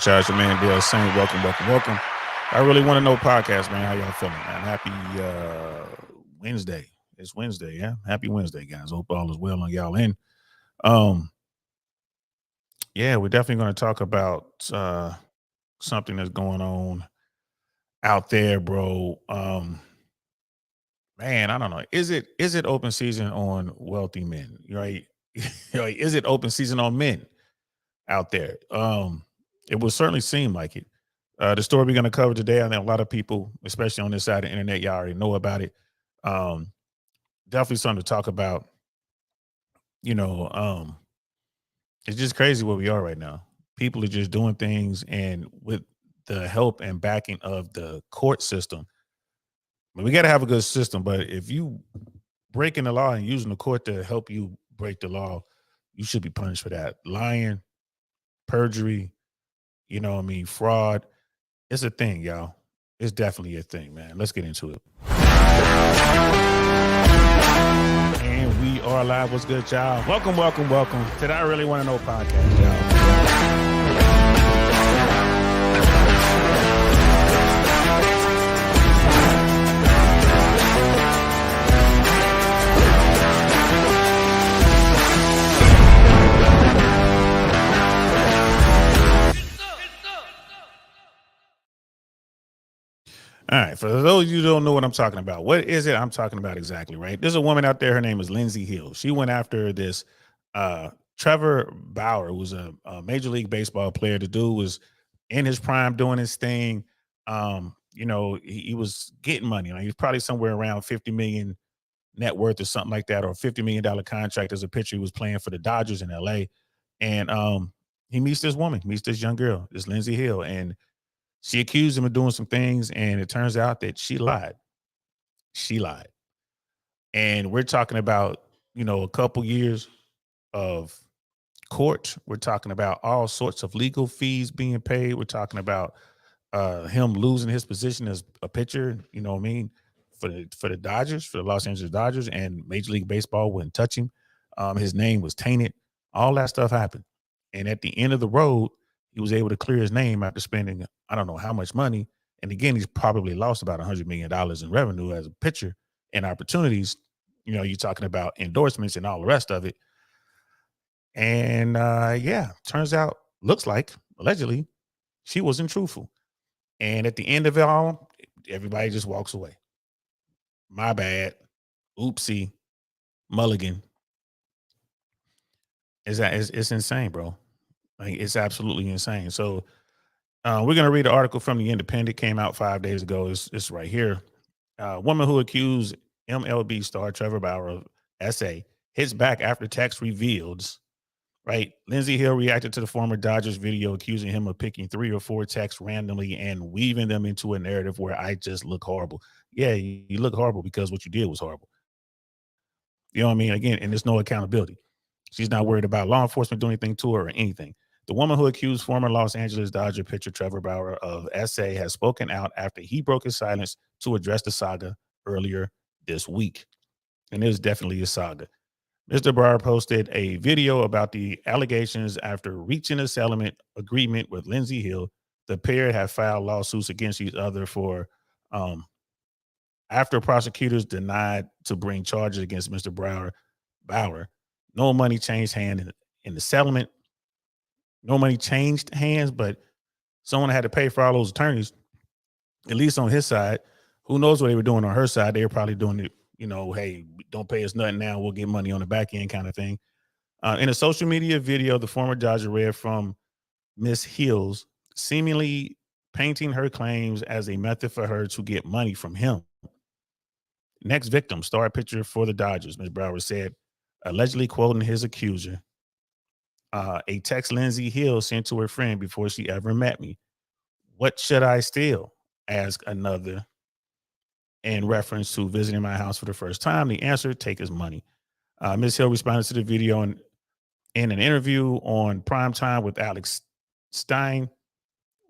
Charge your man Dale Saint. Welcome. I really want to know podcast, man. How y'all feeling, man? Happy Wednesday. It's Wednesday, yeah. Happy Wednesday, guys. Hope all is well on y'all end. Um, yeah, we're definitely going to talk about something that's going on out there, bro. Man, I don't know. Is it open season on wealthy men? Right? Right? Is it open season on men out there? It would certainly seem like it. The story we're going to cover today, I think a lot of people, especially on this side of the internet, y'all already know about it. Um, Definitely something to talk about. You know, it's just crazy where we are right now. People are just doing things, and with the help and backing of the court system, we got to have a good system. But if you breaking the law and using the court to help you break the law, you should be punished for that. Lying, perjury, fraud. It's a thing, y'all. It's definitely a thing, man. Let's get into it. And we are live. What's good, y'all? Welcome to the I Really Want to Know podcast, y'all. All right, for those of you who don't know what I'm talking about, what is it I'm talking about exactly, right? There's a woman out there, her name is Lindsay Hill. She went after this Trevor Bauer, who was a Major League Baseball player. The dude was in his prime doing his thing. He was getting money. He was probably somewhere around 50 million net worth or something like that, or $50 million contract as a pitcher. He was playing for the Dodgers in LA. And he meets this woman, meets this young girl, this Lindsay Hill, and she accused him of doing some things, and it turns out that she lied. She lied. And we're talking about, a couple years of court. We're talking about all sorts of legal fees being paid. We're talking about him losing his position as a pitcher, for the Dodgers, for the Los Angeles Dodgers, and Major League Baseball wouldn't touch him. His name was tainted. All that stuff happened. And at the end of the road, he was able to clear his name after spending I don't know how much money. And again, he's probably lost about $100 million in revenue as a pitcher and opportunities. You're talking about endorsements and all the rest of it. And turns out, looks like, allegedly, she wasn't truthful. And at the end of it all, everybody just walks away. My bad. Oopsie. Mulligan. It's insane, bro. Like, it's absolutely insane. So we're going to read an article from The Independent. Came out 5 days ago. It's right here. Woman who accused MLB star Trevor Bauer of SA hits back after text reveals. Right. Lindsay Hill reacted to the former Dodgers video accusing him of picking 3 or 4 texts randomly and weaving them into a narrative where I just look horrible. Yeah, you look horrible because what you did was horrible. You know what I mean? Again, and there's no accountability. She's not worried about law enforcement doing anything to her or anything. The woman who accused former Los Angeles Dodger pitcher Trevor Bauer of SA has spoken out after he broke his silence to address the saga earlier this week. And it was definitely a saga. Mr. Bauer posted a video about the allegations after reaching a settlement agreement with Lindsay Hill. The pair have filed lawsuits against each other for after prosecutors denied to bring charges against Mr. Bauer. No money changed hands in the settlement. No money changed hands, but someone had to pay for all those attorneys, at least on his side. Who knows what they were doing on her side? They were probably doing it, hey, don't pay us nothing now. We'll get money on the back end kind of thing. In a social media video, the former Dodger read from Miss Hills, seemingly painting her claims as a method for her to get money from him. Next victim, star pitcher for the Dodgers, Ms. Bauer said, allegedly quoting his accuser, a text Lindsay Hill sent to her friend before she ever met me. What should I steal? Asked another in reference to visiting my house for the first time. The answer, take his money. Ms. Hill responded to the video in an interview on Primetime with Alex Stein,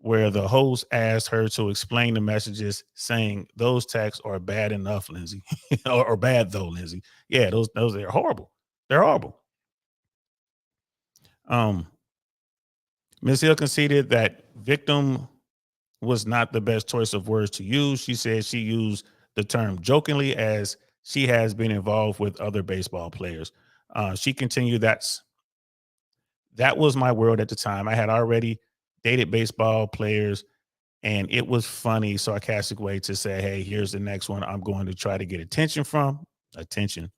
where the host asked her to explain the messages, saying those texts are bad enough, Lindsay, or bad though, Lindsay. Yeah, those are horrible. They're horrible. Ms. Hill conceded that victim was not the best choice of words to use. She said she used the term jokingly as she has been involved with other baseball players. She continued, that was my world at the time. I had already dated baseball players and it was funny, sarcastic way to say, hey, here's the next one I'm going to try to get attention from. Attention.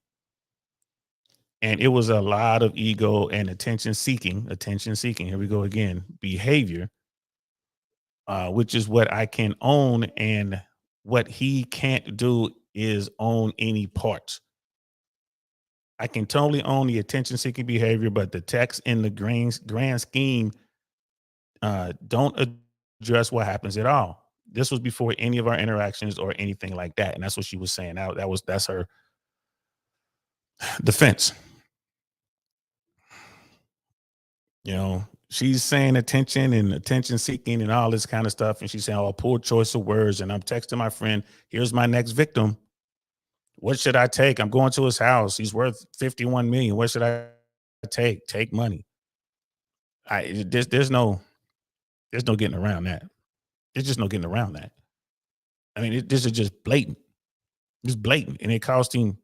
And it was a lot of ego and attention seeking. Here we go again, behavior, which is what I can own. And what he can't do is own any parts. I can totally own the attention seeking behavior, but the text in the grand scheme don't address what happens at all. This was before any of our interactions or anything like that. And that's what she was saying. That's her defense. You know, she's saying attention and attention seeking and all this kind of stuff. And she's saying, oh, poor choice of words. And I'm texting my friend, here's my next victim. What should I take? I'm going to his house. He's worth 51 million. What should I take? Take money. There's no getting around that. There's just no getting around that. I mean, this is just blatant. It's blatant. And it cost him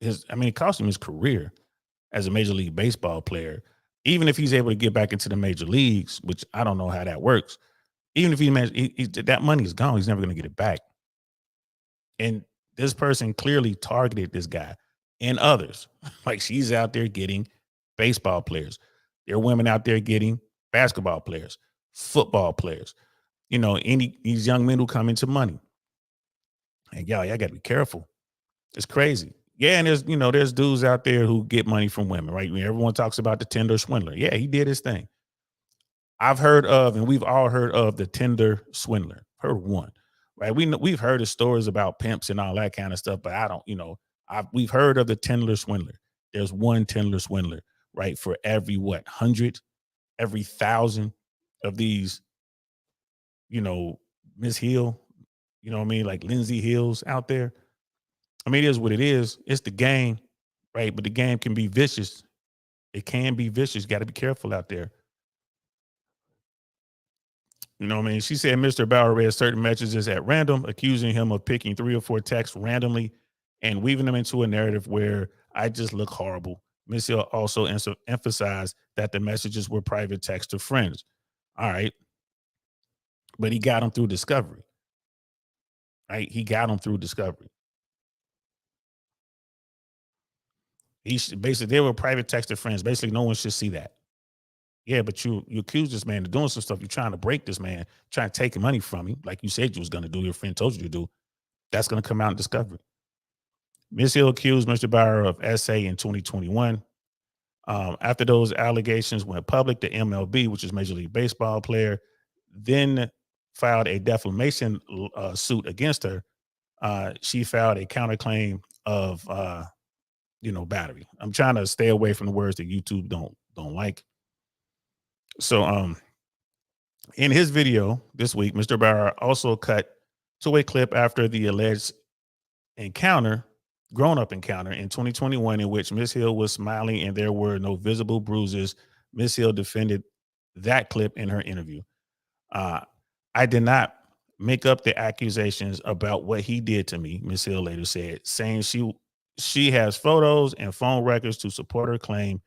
his career as a Major League Baseball player. Even if he's able to get back into the major leagues, which I don't know how that works, even if that money is gone, he's never going to get it back. And this person clearly targeted this guy and others. Like she's out there getting baseball players. There are women out there getting basketball players, football players, these young men who come into money. And y'all got to be careful. It's crazy. Yeah, and there's dudes out there who get money from women, right? Everyone talks about the Tinder swindler. Yeah, he did his thing. I've heard of, and we've all heard of the Tinder swindler. Heard one, right? We've heard of stories about pimps and all that kind of stuff, but I don't, we've heard of the Tinder swindler. There's one Tinder swindler, right? For every 100, every 1,000 of these, Miss Hill, like Lindsay Hills out there. I mean, it is what it is. It's the game, right? But the game can be vicious. It can be vicious. Got to be careful out there. You know what I mean? She said Mr. Bauer read certain messages at random, accusing him of picking 3 or 4 texts randomly and weaving them into a narrative where I just look horrible. Miss Hill also emphasized that the messages were private text to friends. All right. But he got them through discovery. Right? He got them through discovery. Basically, they were private text to friends. Basically, no one should see that. Yeah, but you accuse this man of doing some stuff. You're trying to break this man, trying to take money from him, like you said you was going to do. Your friend told you to do. That's going to come out in discovery. Ms. Hill accused Mr. Bauer of SA in 2021. After those allegations went public, the MLB, which is Major League Baseball player, then filed a defamation suit against her. She filed a counterclaim of battery. I'm trying to stay away from the words that YouTube don't like. So in his video this week, Mr. Bauer also cut to a clip after the alleged grown-up encounter in 2021 in which Miss Hill was smiling and there were no visible bruises. Miss Hill defended that clip in her interview. I did not make up the accusations about what he did to me, Miss Hill later said, saying she has photos and phone records to support her claim.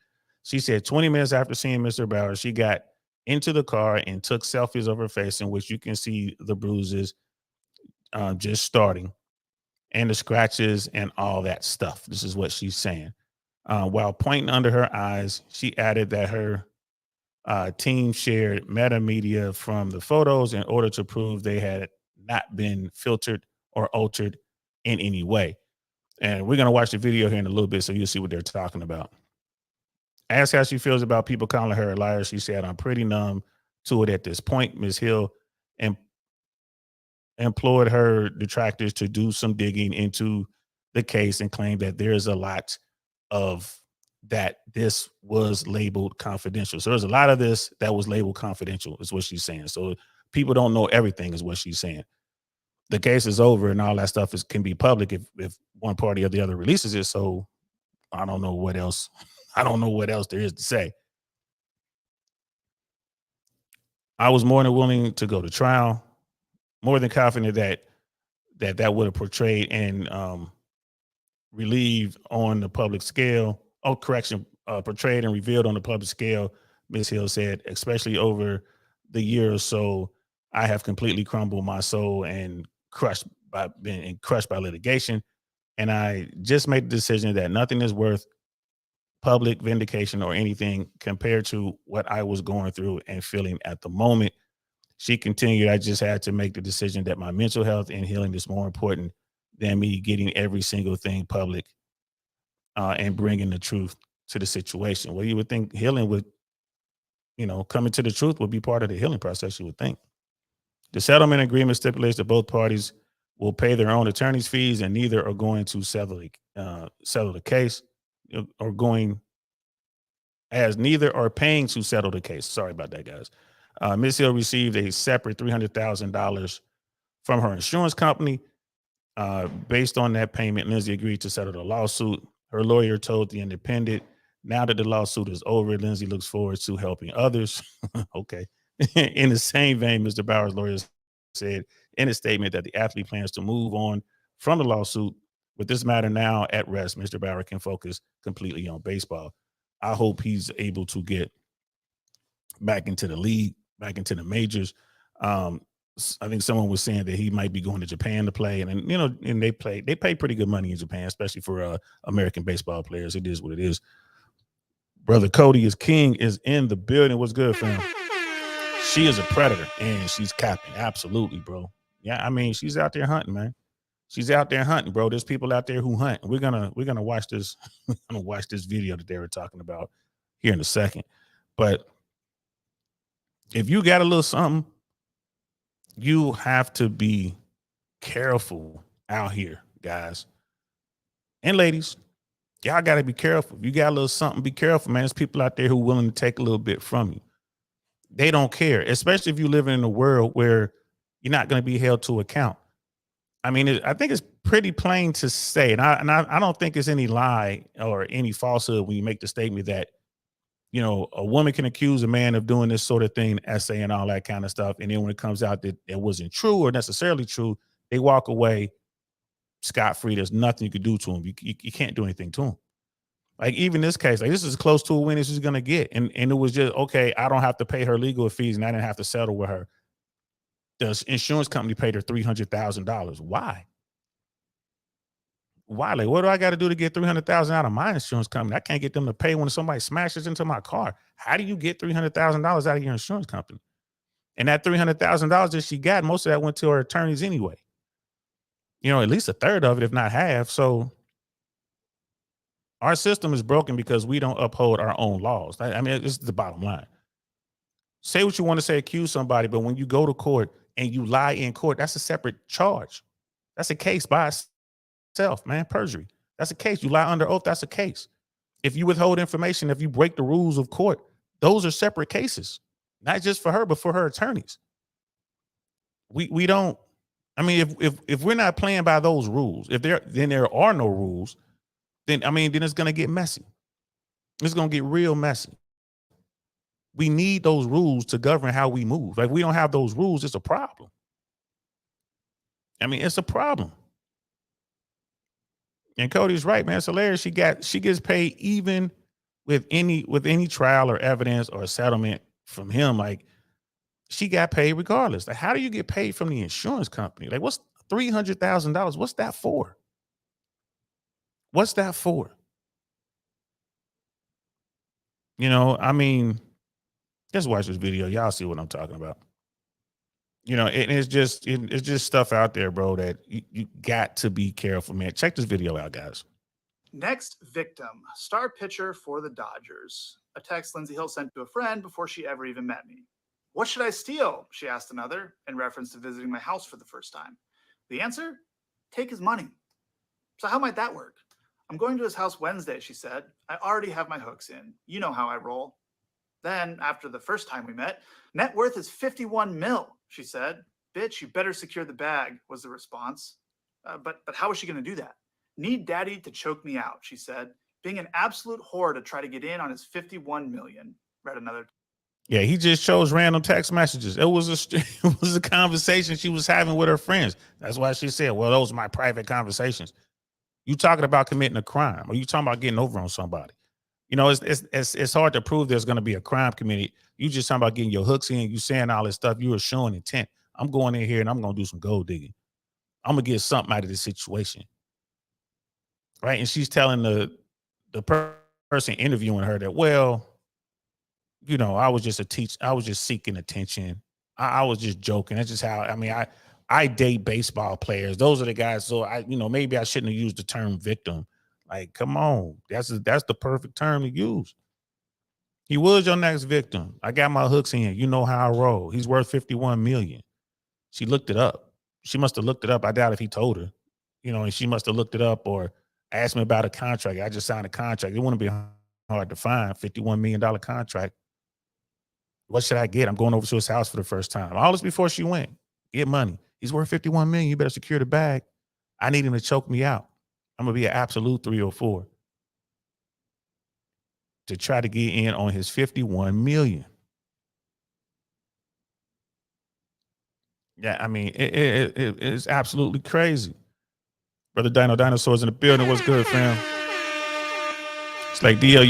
She said 20 minutes after seeing Mr. Bauer, she got into the car and took selfies of her face in which you can see the bruises just starting and the scratches and all that stuff. This is what she's saying. While pointing under her eyes, she added that her team shared metamedia from the photos in order to prove they had not been filtered or altered in any way. And we're going to watch the video here in a little bit so you'll see what they're talking about. Asked how she feels about people calling her a liar, she said, I'm pretty numb to it at this point. Ms. Hill employed her detractors to do some digging into the case and claimed that there's a lot of that this was labeled confidential. So there's a lot of this that was labeled confidential is what she's saying. So people don't know everything is what she's saying. The case is over and all that stuff can be public if one party or the other releases it. So I don't know what else. I don't know what else there is to say. I was more than willing to go to trial, more than confident that that would have portrayed and relieved on the public scale. Oh, correction, portrayed and revealed on the public scale. Ms. Hill said, especially over the year or so, I have completely crumbled my soul and crushed by litigation. And I just made the decision that nothing is worth public vindication or anything compared to what I was going through and feeling at the moment. She continued, I just had to make the decision that my mental health and healing is more important than me getting every single thing public and bringing the truth to the situation. Well, you would think healing would, coming to the truth would be part of the healing process, you would think. The settlement agreement stipulates that both parties will pay their own attorney's fees and neither are going to settle the case or going as neither are paying to settle the case. Sorry about that, guys. Ms. Hill received a separate $300,000 from her insurance company. Based on that payment, Lindsay agreed to settle the lawsuit. Her lawyer told The Independent, now that the lawsuit is over, Lindsay looks forward to helping others. Okay. In the same vein, Mr. Bauer's lawyer said in a statement that the athlete plans to move on from the lawsuit. With this matter now at rest, Mr. Bauer can focus completely on baseball. I hope he's able to get back into the league, back into the majors. Um, I think someone was saying that he might be going to Japan to play, and and they pay pretty good money in Japan, especially for American baseball players. It is what it is. Brother Cody is King is in the building. What's good, fam? She is a predator, and she's capping. Absolutely, bro. Yeah, I mean, she's out there hunting, man. She's out there hunting, bro. There's people out there who hunt. We're gonna watch this. We're gonna watch this video that they were talking about here in a second. But if you got a little something, you have to be careful out here, guys and ladies. Y'all got to be careful. If you got a little something, be careful, man. There's people out there who are willing to take a little bit from you. They don't care, especially if you live in a world where you're not going to be held to account. I mean, I think it's pretty plain to say, and I don't think it's any lie or any falsehood when you make the statement that a woman can accuse a man of doing this sort of thing, essay and all that kind of stuff, and then when it comes out that it wasn't true or necessarily true, they walk away scot free. There's nothing you could do to him. You can't do anything to him. Like even this case, like this is as close to a win as she's gonna get, and it was just okay. I don't have to pay her legal fees, and I didn't have to settle with her. The insurance company paid her $300,000. Why? Why? Like, what do I got to do to get 300,000 out of my insurance company? I can't get them to pay when somebody smashes into my car. How do you get $300,000 out of your insurance company? And that $300,000 that she got, most of that went to her attorneys anyway. At least a third of it, if not half. So our system is broken because we don't uphold our own laws. I mean, this is the bottom line. Say what you want to say, accuse somebody, but when you go to court and you lie in court, that's a separate charge. That's a case by itself, man. Perjury. That's a case. You lie under oath, that's a case. If you withhold information, if you break the rules of court, those are separate cases. Not just for her, but for her attorneys. We don't. I mean, if we're not playing by those rules, then there are no rules, then it's gonna get messy. It's gonna get real messy. We need those rules to govern how we move. Like we don't have those rules, it's a problem. It's a problem. And Cody's right, man. It's hilarious. She gets paid even with any trial or evidence or settlement from him. Like she got paid regardless. Like, how do you get paid from the insurance company? Like, what's $300,000? What's that for? What's that for? Just watch this video. Y'all see what I'm talking about. It's just stuff out there, bro, that you got to be careful, man. Check this video out, guys. Next victim, star pitcher for the Dodgers. A text Lindsay Hill sent to a friend before she ever even met me. What should I steal? She asked another, in reference to visiting my house for the first time. The answer? Take his money. So how might that work? I'm going to his house Wednesday, she said. I already have my hooks in. You know how I roll. Then, after the first time we met, net worth is 51 mil, she said. Bitch, you better secure the bag, was the response. But how is she going to do that? Need daddy to choke me out, she said. Being an absolute whore to try to get in on his 51 million, read another. Yeah, he just chose random text messages. It was it was a conversation she was having with her friends. That's why she said, "Well, those are my private conversations." You talking about committing a crime, or you talking about getting over on somebody? You know, it's hard to prove there's going to be a crime committed. You just talking about getting your hooks in. You saying all this stuff. You are showing intent. I'm going in here and I'm going to do some gold digging. I'm gonna get something out of this situation, right? And she's telling person interviewing her that, well, you know, I was just a teach. I was just seeking attention. I was just joking. That's just how. I mean, I date baseball players. Those are the guys. So maybe I shouldn't have used the term victim. Like, come on, that's the perfect term to use. He was your next victim. I got my hooks in. You know how I roll. He's worth 51 million. She looked it up. She must have looked it up. I doubt if he told her, and she must have looked it up or asked me about a contract. I just signed a contract. It wouldn't be hard to find $51 million contract. What should I get? I'm going over to his house for the first time. All this before she went. Get money. He's worth 51 million. You better secure the bag. I need him to choke me out. I'm gonna be an absolute 304 to try to get in on his 51 million. Yeah, I mean, it's absolutely crazy. Brother Dinosaurs in the building. What's good, fam? It's like DL,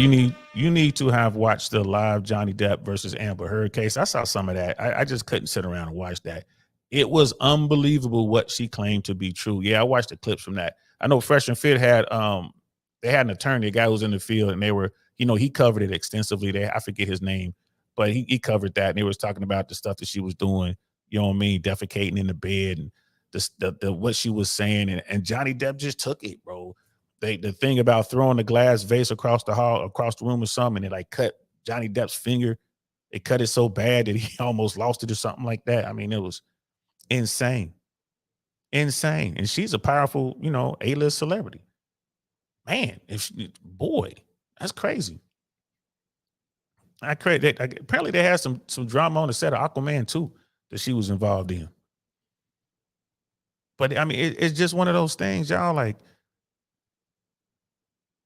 you need to have watched the live Johnny Depp versus Amber Heard case. I saw some of that. I just couldn't sit around and watch that. It was unbelievable what she claimed to be true. Yeah, I watched the clips from that. I know Fresh and Fit had they had an attorney, a guy who was in the field, and they were, he covered it extensively. I forget his name, but he covered that, and they was talking about the stuff that she was doing, you know what I mean, defecating in the bed and the what she was saying, and Johnny Depp just took it, bro. The thing about throwing the glass vase across the hall, across the room or something, and it like cut Johnny Depp's finger. It cut it so bad that he almost lost it or something like that. I mean, it was insane, insane. And she's a powerful, A-list celebrity. Man, boy, that's crazy. Apparently they had some drama on the set of Aquaman too that she was involved in. But I mean, it's just one of those things, y'all. Like,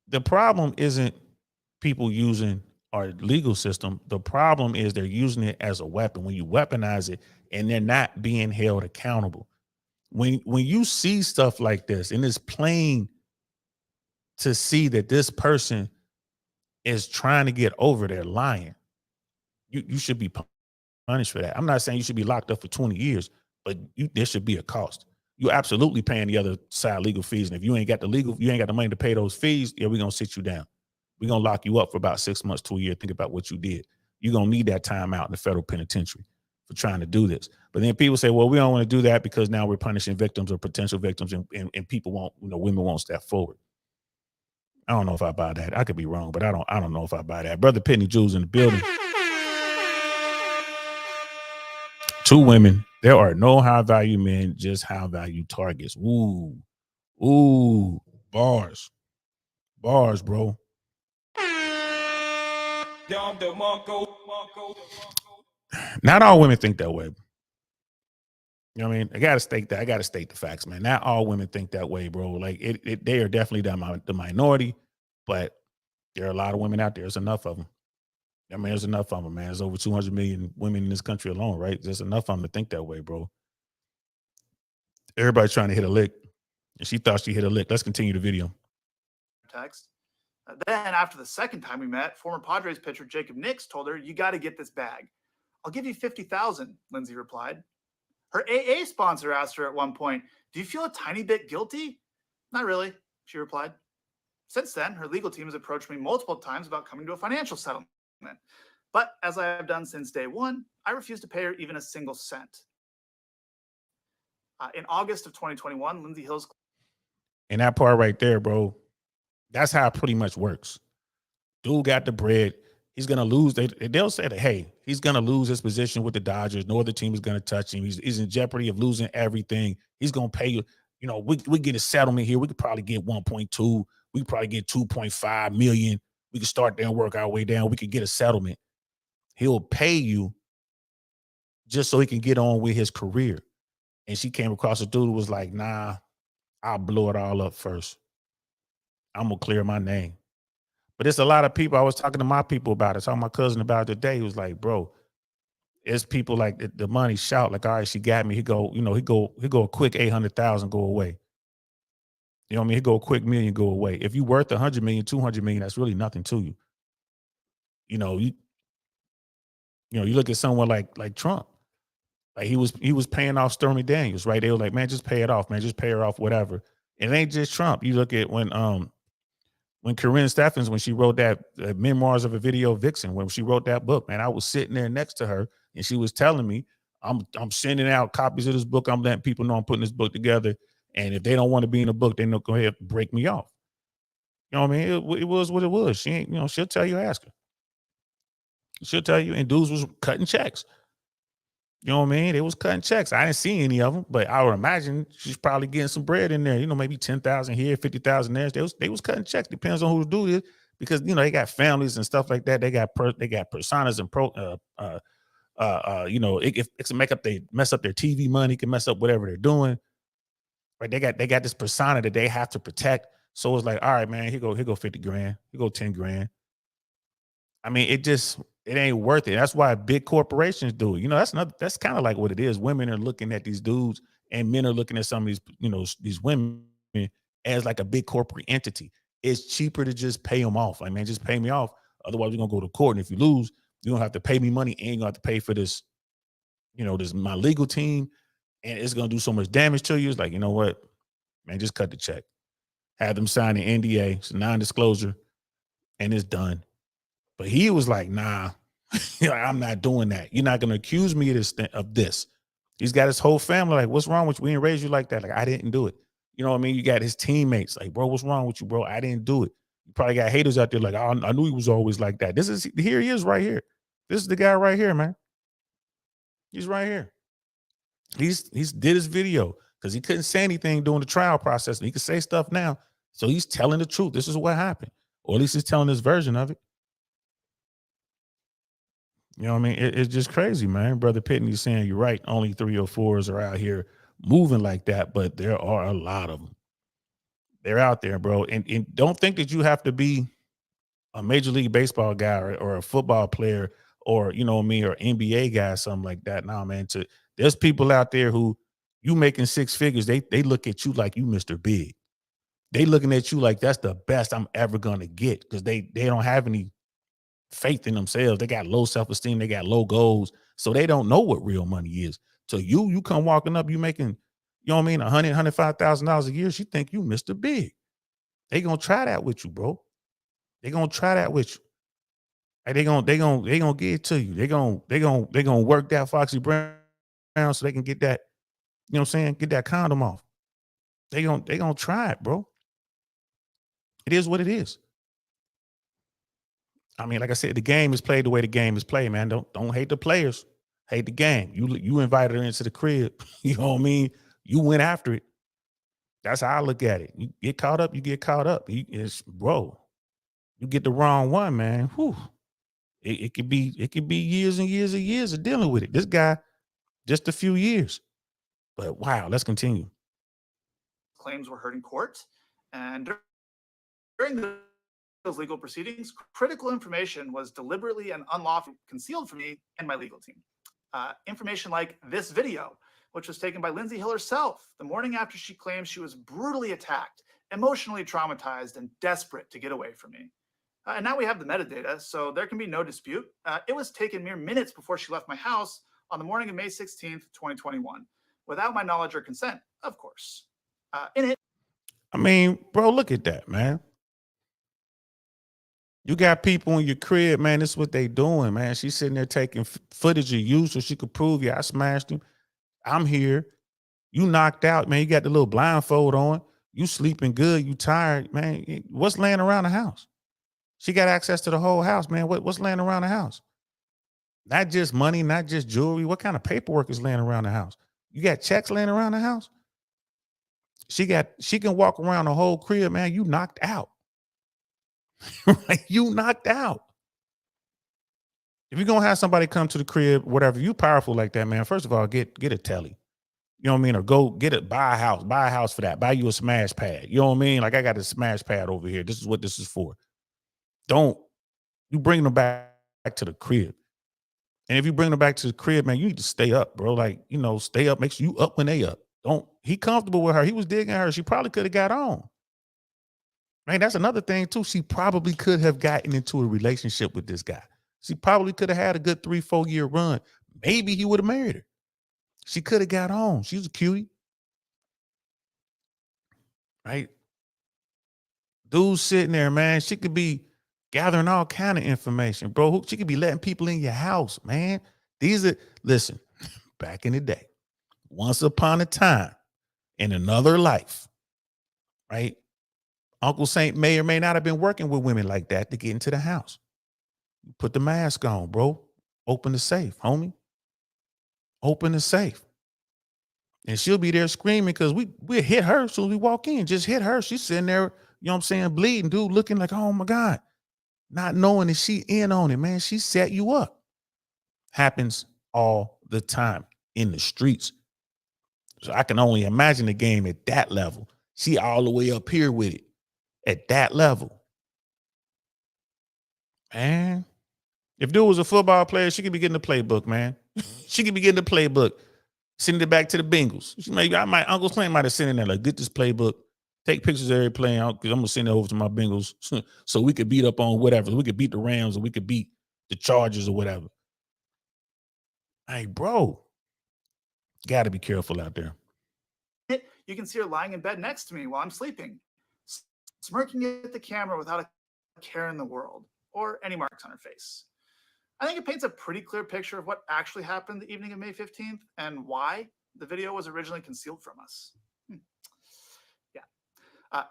the problem isn't people using our legal system. The problem is they're using it as a weapon. When you weaponize it and they're not being held accountable. When you see stuff like this, and it's plain to see that this person is trying to get over their lying, you should be punished for that. I'm not saying you should be locked up for 20 years, but there should be a cost. You're absolutely paying the other side legal fees. And if you ain't got the money to pay those fees, yeah, we're gonna sit you down. We're gonna lock you up for about 6 months to a year. Think about what you did. You're gonna need that time out in the federal penitentiary for trying to do this. But then people say, well, we don't want to do that because now we're punishing victims or potential victims, and people won't, women won't step forward. I don't know if I buy that. I could be wrong, but I don't know if I buy that. Brother Pitney Jules in the building. Two women. There are no high value men, just high value targets. Ooh, bars, bro. Not all women think that way. You know what I mean? I gotta state the facts, man. Not all women think that way, bro. Like they are definitely the minority, but there are a lot of women out there. There's enough of them. I mean, there's enough of them, man. There's over 200 million women in this country alone, right? There's enough of them to think that way, bro. Everybody's trying to hit a lick, and she thought she hit a lick. Let's continue the video. Text. Then, after the second time we met, former Padres pitcher Jacob Nix told her, "You got to get this bag. I'll give you 50,000," Lindsay replied. Her AA sponsor asked her at one point, "Do you feel a tiny bit guilty?" "Not really," she replied. Since then, her legal team has approached me multiple times about coming to a financial settlement. But as I have done since day one, I refuse to pay her even a single cent. In August of 2021, Lindsay Hill's. And that part right there, bro, that's how it pretty much works. Dude got the bread. He's going to lose. They'll say that, hey, he's going to lose his position with the Dodgers. No other team is going to touch him. He's in jeopardy of losing everything. He's going to pay you. You know, we get a settlement here. We could probably get 1.2. We could probably get 2.5 million. We could start there and work our way down. We could get a settlement. He'll pay you just so he can get on with his career. And she came across a dude who was like, nah, I'll blow it all up first. I'm going to clear my name. But it's a lot of people. I was talking to my people about it, talking to my cousin about it today. He was like, bro, It's people like the money shout like, all right, she got me. He go, he go a quick 800,000, go away. You know what I mean? He go a quick million, go away. If you worth 100 million, 200 million, that's really nothing to you. You know, you look at someone like Trump. Like he was paying off Stormy Daniels, right? They were like, man, just pay it off, man, just pay her off, whatever. It ain't just Trump. You look at when Corinne Steffens, when she wrote that Memoirs of a Video Vixen, when she wrote that book, man, I was sitting there next to her and she was telling me, I'm sending out copies of this book. I'm letting people know I'm putting this book together. And if they don't want to be in the book, they don't go ahead and break me off. You know what I mean? It was what it was. She ain't, she'll tell you, ask her. She'll tell you, and dudes was cutting checks. You know what I mean? They was cutting checks. I didn't see any of them, but I would imagine she's probably getting some bread in there. Maybe 10,000 here, 50,000 there. They was cutting checks. Depends on who the dude is, because they got families and stuff like that. They got personas and it can mess up their TV money, can mess up whatever they're doing. Right? They got this persona that they have to protect. So it's like, all right, man, here go 50 grand, here go 10 grand. I mean, it ain't worth it. That's why big corporations do it. That's kind of like what it is. Women are looking at these dudes and men are looking at some of these women as like a big corporate entity. It's cheaper to just pay them off. Like, man, just pay me off. Otherwise, we're gonna go to court. And if you lose, you're gonna have to pay me money and you're gonna have to pay for this, this my legal team, and it's gonna do so much damage to you. It's like, you know what, man, just cut the check. Have them sign an NDA, it's a non-disclosure, and it's done. But he was like, nah, I'm not doing that. You're not going to accuse me of this. He's got his whole family like, what's wrong with you? We didn't raise you like that. Like, I didn't do it. You know what I mean? You got his teammates like, bro, what's wrong with you, bro? I didn't do it. You probably got haters out there like, I knew he was always like that. Here he is right here. This is the guy right here, man. He's right here. He's did his video because he couldn't say anything during the trial process. And he could say stuff now. So he's telling the truth. This is what happened. Or at least he's telling his version of it. You know what I mean? It's just crazy, man. Brother Pitney's saying you're right. Only 304s are out here moving like that, but there are a lot of them. They're out there, bro. And don't think that you have to be a Major League Baseball guy or a football player or, you know what I mean, or NBA guy, something like that. Nah, man. There's people out there who you making six figures. They look at you like you Mr. Big. They looking at you like that's the best I'm ever gonna get because they don't have any faith in themselves. They got low self-esteem. They got low goals. So they don't know what real money is. So you come walking up, you making, you know what I mean, $105,000 a year. She think you Mr. Big. They gonna try that with you, bro. They gonna try that with you. Like they gonna get it to you. They gonna work that Foxy Brown so they can get that, you know what I'm saying, get that condom off. They gonna try it, bro. It is what it is. I mean, like I said, the game is played the way the game is played, man. Don't hate the players. Hate the game. You invited her into the crib. You know what I mean? You went after it. That's how I look at it. You get caught up, you get caught up. Bro, you get the wrong one, man. Whew. It could be years and years and years of dealing with it. This guy, just a few years. But wow, let's continue. Claims were heard in court, and during those legal proceedings, critical information was deliberately and unlawfully concealed from me and my legal team. Information like this video, which was taken by Lindsay Hill herself the morning after she claimed she was brutally attacked, emotionally traumatized, and desperate to get away from me. And now we have the metadata, so there can be no dispute. It was taken mere minutes before she left my house on the morning of May 16th, 2021, without my knowledge or consent, of course. In it, I mean, bro, look at that, man. You got people in your crib, man. This is what they doing, man. She's sitting there taking footage of you so she could prove you. I smashed him. I'm here. You knocked out, man. You got the little blindfold on. You sleeping good. You tired, man. What's laying around the house? She got access to the whole house, man. What's laying around the house? Not just money, not just jewelry. What kind of paperwork is laying around the house? You got checks laying around the house? She can walk around the whole crib, man. You knocked out. Right? You knocked out. If you're gonna have somebody come to the crib, whatever, you powerful like that, man. First of all, get a telly. You know what I mean? Or go get it, buy a house for that. Buy you a smash pad. You know what I mean? Like I got a smash pad over here. This is what this is for. Don't you bring them back to the crib. And if you bring them back to the crib, man, you need to stay up, bro. Like, stay up, make sure you up when they up. Don't he comfortable with her. He was digging her. She probably could have got on. Right. That's another thing, too. She probably could have gotten into a relationship with this guy. She probably could have had a good 3-4 year run. Maybe he would have married her. She could have got on. She was a cutie. Right. Dude sitting there, man. She could be gathering all kind of information, bro. She could be letting people in your house, man. Listen, back in the day, once upon a time, in another life, right? Uncle Saint may or may not have been working with women like that to get into the house. Put the mask on, bro. Open the safe, homie. Open the safe. And she'll be there screaming because we hit her as soon as we walk in. Just hit her. She's sitting there, bleeding, dude, looking like, oh my God. Not knowing that she in on it, man. She set you up. Happens all the time in the streets. So I can only imagine the game at that level. She all the way up here with it at that level. Man, if dude was a football player, she could be getting the playbook, man. She could be getting the playbook, sending it back to the Bengals. My Uncle Clint might have sent in there like, get this playbook, take pictures of every play out because I'm gonna send it over to my Bengals so we could beat up on whatever. We could beat the Rams or we could beat the Chargers or whatever. Hey, bro, got to be careful out there. You can see her lying in bed next to me while I'm sleeping, smirking at the camera without a care in the world or any marks on her face. I think it paints a pretty clear picture of what actually happened the evening of May 15th and why the video was originally concealed from us. Yeah.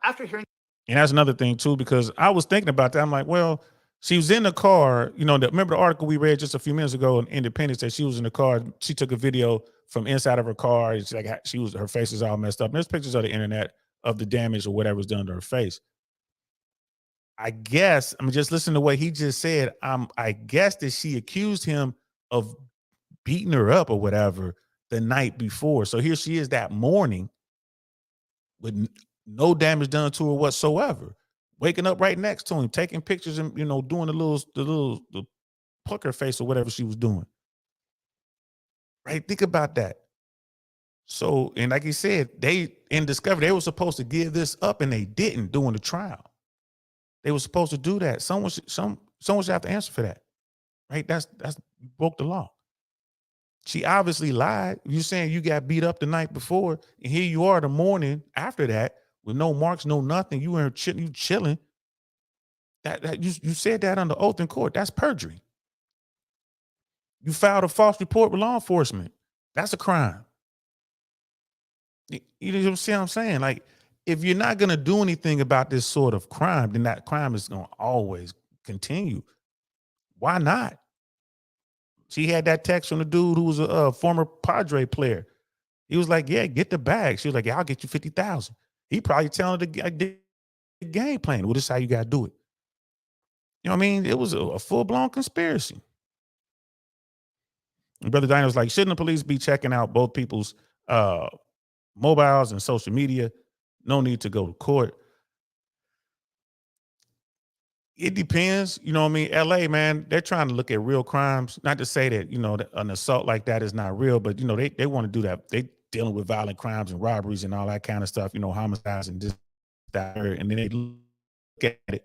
After hearing. And that's another thing, too, because I was thinking about that. I'm like, well, she was in the car. Remember the article we read just a few minutes ago in Independence that she was in the car. She took a video from inside of her car. It's like her face is all messed up. And there's pictures of the internet of the damage or whatever was done to her face. I guess, just listening to what he just said. I guess that she accused him of beating her up or whatever the night before. So here she is that morning with no damage done to her whatsoever, waking up right next to him, taking pictures and doing the pucker face or whatever she was doing. Right? Think about that. So, and like he said, in Discovery, they were supposed to give this up and they didn't during the trial. They were supposed to do that. Someone should have to answer for that. Right? That's broke the law. She obviously lied. You're saying you got beat up the night before, and here you are the morning after that with no marks, no nothing. You weren't chilling. That you said that under oath in court. That's perjury. You filed a false report with law enforcement. That's a crime. You know what I'm saying? Like, if you're not going to do anything about this sort of crime, then that crime is going to always continue. Why not? She had that text from the dude who was a former Padre player. He was like, yeah, get the bag. She was like, yeah, I'll get you 50,000. He probably telling the game plan. Well, this is how you got to do it. You know what I mean? It was a full-blown conspiracy. And Brother Dino was like, shouldn't the police be checking out both people's mobiles and social media? No need to go to court. It depends. You know what I mean? LA, man, they're trying to look at real crimes. Not to say that, an assault like that is not real, but, they want to do that. They dealing with violent crimes and robberies and all that kind of stuff, homicides and this, that, and then they look at it.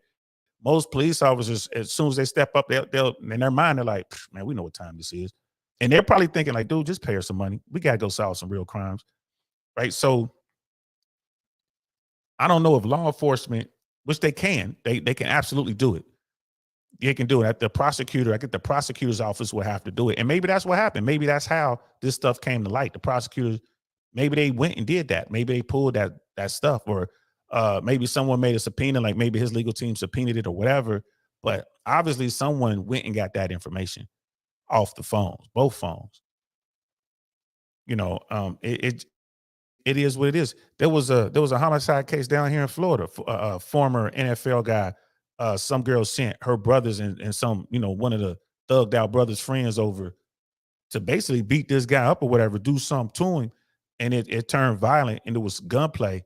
Most police officers, as soon as they step up, they'll in their mind, they're like, man, we know what time this is. And they're probably thinking like, dude, just pay her some money. We got to go solve some real crimes. Right. So I don't know if law enforcement, which they can absolutely do it. They can do it. I think the prosecutor's office will have to do it. And maybe that's what happened. Maybe that's how this stuff came to light. The prosecutors, maybe they went and did that. Maybe they pulled that stuff, or maybe someone made a subpoena, like maybe his legal team subpoenaed it or whatever. But obviously someone went and got that information off the phones, both phones. It is what it is. There was a homicide case down here in Florida. A former NFL guy, some girl sent her brothers and some, one of the thugged out brothers' friends over to basically beat this guy up or whatever, do something to him, and it turned violent and it was gunplay.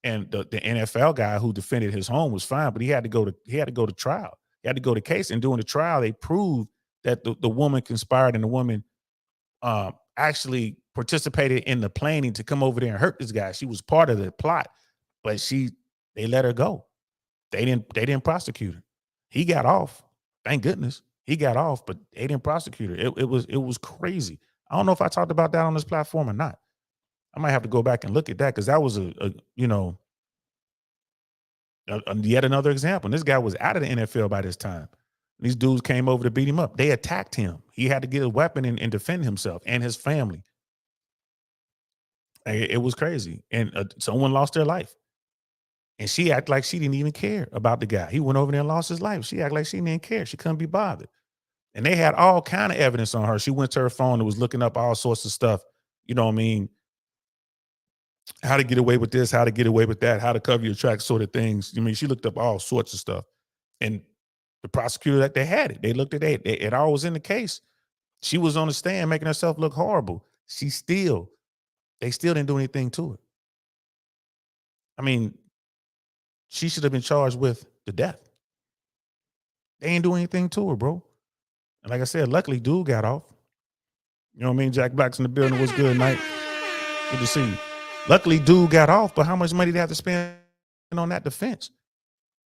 And the NFL guy who defended his home was fine, but he had to go to trial. He had to go to case, and during the trial, they proved that the woman conspired and the woman actually participated in the planning to come over there and hurt this guy. She was part of the plot, but they let her go. They didn't prosecute her. He got off. Thank goodness he got off, but they didn't prosecute her. It was crazy. I don't know if I talked about that on this platform or not. I might have to go back and look at that because that was yet another example. And this guy was out of the NFL by this time. These dudes came over to beat him up. They attacked him. He had to get a weapon and defend himself and his family. It was crazy. And someone lost their life. And she acted like she didn't even care about the guy. He went over there and lost his life. She acted like she didn't care. She couldn't be bothered. And they had all kind of evidence on her. She went to her phone and was looking up all sorts of stuff. You know what I mean? How to get away with this, how to get away with that, how to cover your tracks, sort of things. I mean, she looked up all sorts of stuff. And the prosecutor, that they had it. They looked at it. It all was in the case. She was on the stand making herself look horrible. They still didn't do anything to her. I mean, she should have been charged with the death. They ain't do anything to her, bro. And like I said, luckily, dude got off. You know what I mean? Jack Black's in the building. What's good, Mike? Good to see you. Luckily, dude got off, but how much money did they have to spend on that defense?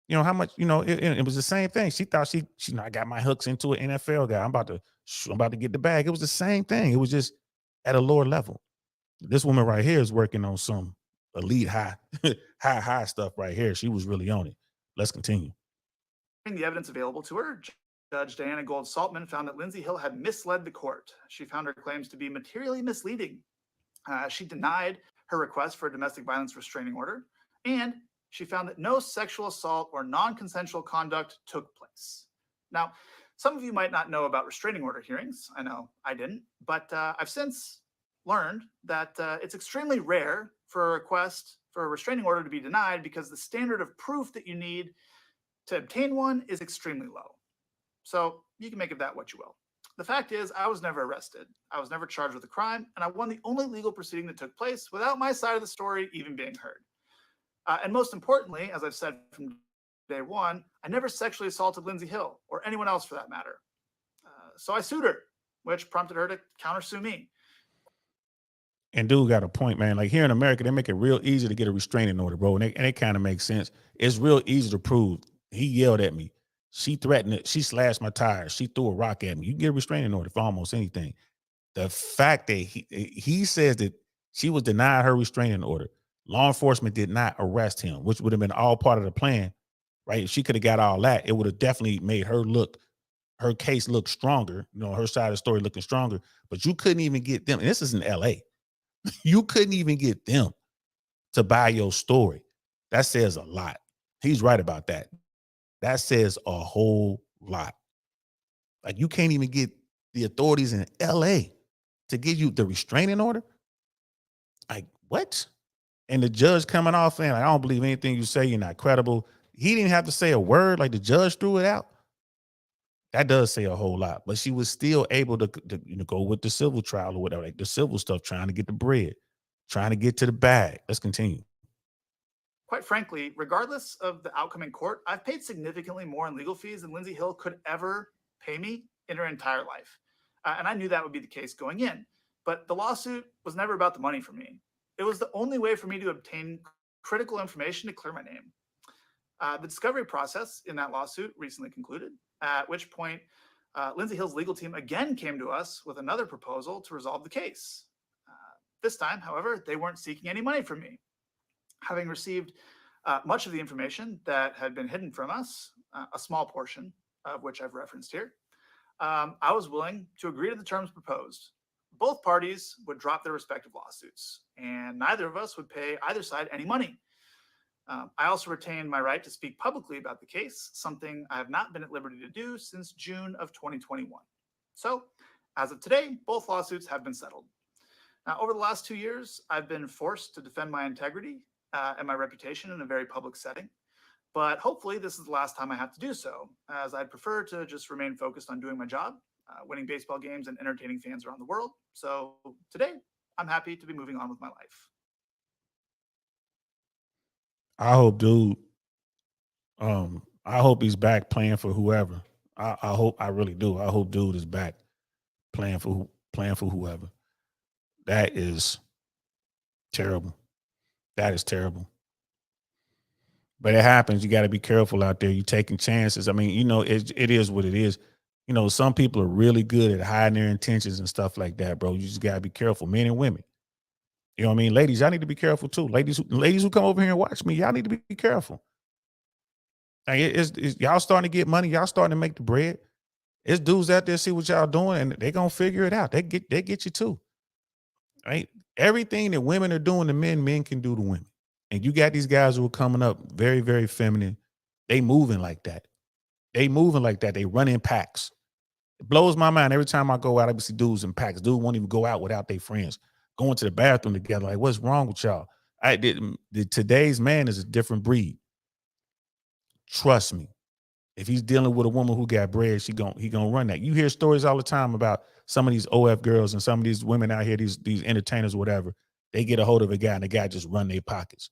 You know, how much, it was the same thing. She thought I got my hooks into an NFL guy. I'm about to get the bag. It was the same thing. It was just at a lower level. This woman right here is working on some elite high stuff right here. She was really on it. Let's continue. The evidence available to her, Judge Diana Gold Saltman found that Lindsay Hill had misled the court. She found her claims to be materially misleading. She denied her request for a domestic violence restraining order, and she found that no sexual assault or non-consensual conduct took place. Now, some of you might not know about restraining order hearings. I know I didn't, but I've since learned that it's extremely rare for a request for a restraining order to be denied because the standard of proof that you need to obtain one is extremely low. So you can make of that what you will. The fact is, I was never arrested. I was never charged with a crime, and I won the only legal proceeding that took place without my side of the story even being heard. And most importantly, as I've said from day one, I never sexually assaulted Lindsay Hill or anyone else for that matter. So I sued her, which prompted her to countersue me. And dude got a point, man. Like here in America, they make it real easy to get a restraining order, bro. And it kind of makes sense. It's real easy to prove. He yelled at me. She threatened it. She slashed my tires. She threw a rock at me. You can get a restraining order for almost anything. The fact that he says that she was denied her restraining order, law enforcement did not arrest him, which would have been all part of the plan, right? If she could have got all that, it would have definitely made her case look stronger, her side of the story looking stronger. But you couldn't even get them. And this is in LA. You couldn't even get them to buy your story. That says a lot. He's right about that. That says a whole lot. Like you can't even get the authorities in LA to give you the restraining order. Like what? And the judge coming off saying, I don't believe anything you say. You're not credible. He didn't have to say a word. Like the judge threw it out. That does say a whole lot. But she was still able to go with the civil trial or whatever, like the civil stuff, trying to get the bread, trying to get to the bag. Let's continue. Quite frankly, regardless of the outcome in court, I've paid significantly more in legal fees than Lindsay Hill could ever pay me in her entire life. And I knew that would be the case going in. But the lawsuit was never about the money for me. It was the only way for me to obtain critical information to clear my name. The discovery process in that lawsuit recently concluded, at which point Lindsay Hill's legal team again came to us with another proposal to resolve the case. This time, however, they weren't seeking any money from me. Having received much of the information that had been hidden from us, a small portion of which I've referenced here, I was willing to agree to the terms proposed. Both parties would drop their respective lawsuits, and neither of us would pay either side any money. I also retained my right to speak publicly about the case, something I have not been at liberty to do since June of 2021. So, as of today, both lawsuits have been settled. Now, over the last 2 years, I've been forced to defend my integrity and my reputation in a very public setting. But hopefully this is the last time I have to do so, as I'd prefer to just remain focused on doing my job, winning baseball games and entertaining fans around the world. So today, I'm happy to be moving on with my life. I hope, dude. I hope he's back playing for whoever. I really do. I hope dude is back playing for whoever. That is terrible. That is terrible. But it happens. You got to be careful out there. You taking chances. I mean, it is what it is. Some people are really good at hiding their intentions and stuff like that, bro. You just got to be careful, men and women. You know what I mean? Ladies, y'all need to be careful too. Ladies who come over here and watch me, y'all need to be careful. Like y'all starting to get money. Y'all starting to make the bread. It's dudes out there see what y'all doing, and they gonna figure it out. They get you too. Right? Everything that women are doing to men, men can do to women. And you got these guys who are coming up very, very feminine. They moving like that. They moving like that. They run in packs. It blows my mind every time I go out. I see dudes in packs. Dudes won't even go out without their friends. Going to the bathroom together. Like, what's wrong with y'all? Today's man is a different breed. Trust me. If he's dealing with a woman who got bread, he gonna run that. You hear stories all the time about some of these OF girls and some of these women out here, these entertainers, whatever. They get a hold of a guy and the guy just run their pockets.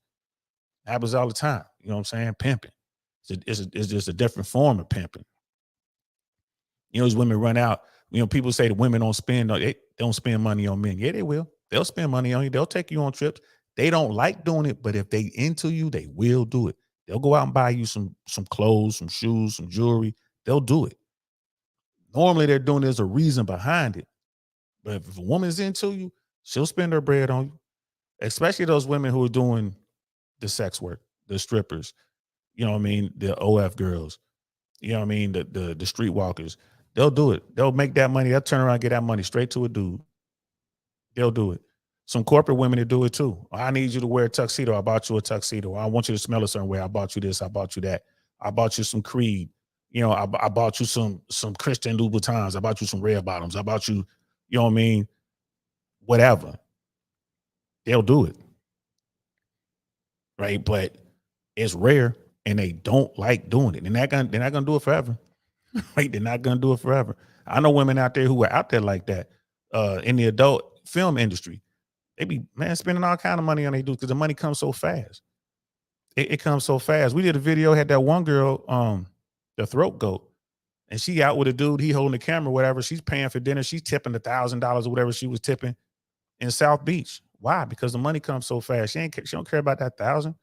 Happens all the time. You know what I'm saying? Pimping. It's just a different form of pimping. These women run out. People say the women they don't spend money on men. Yeah, they will. They'll spend money on you. They'll take you on trips. They don't like doing it, but if they into you, they will do it. They'll go out and buy you some clothes, some shoes, some jewelry. They'll do it. Normally they're doing there's a reason behind it. But if a woman's into you, she'll spend her bread on you. Especially those women who are doing the sex work, the strippers, you know what I mean, the OF girls, you know what I mean, the streetwalkers. They'll do it. They'll make that money. They'll turn around and get that money straight to a dude. They'll do it. Some corporate women to do it too. I need you to wear a tuxedo. I bought you a tuxedo. I want you to smell a certain way. I bought you this. I bought you that. I bought you some Creed. I bought you some Christian Louboutins. I bought you some red bottoms. I bought you, you know what I mean? Whatever. They'll do it. Right. But it's rare and they don't like doing it. They're not gonna do it forever. Right. They're not gonna do it forever. I know women out there who are out there like that in the adult film industry. They be spending all kind of money on they do because the money comes so fast. It comes so fast. We did a video, had that one girl, the throat goat, and she out with a dude, he holding the camera, whatever. She's paying for dinner. She's tipping $1,000 or whatever she was tipping in South Beach. Why? Because the money comes so fast. She don't care about that $1,000.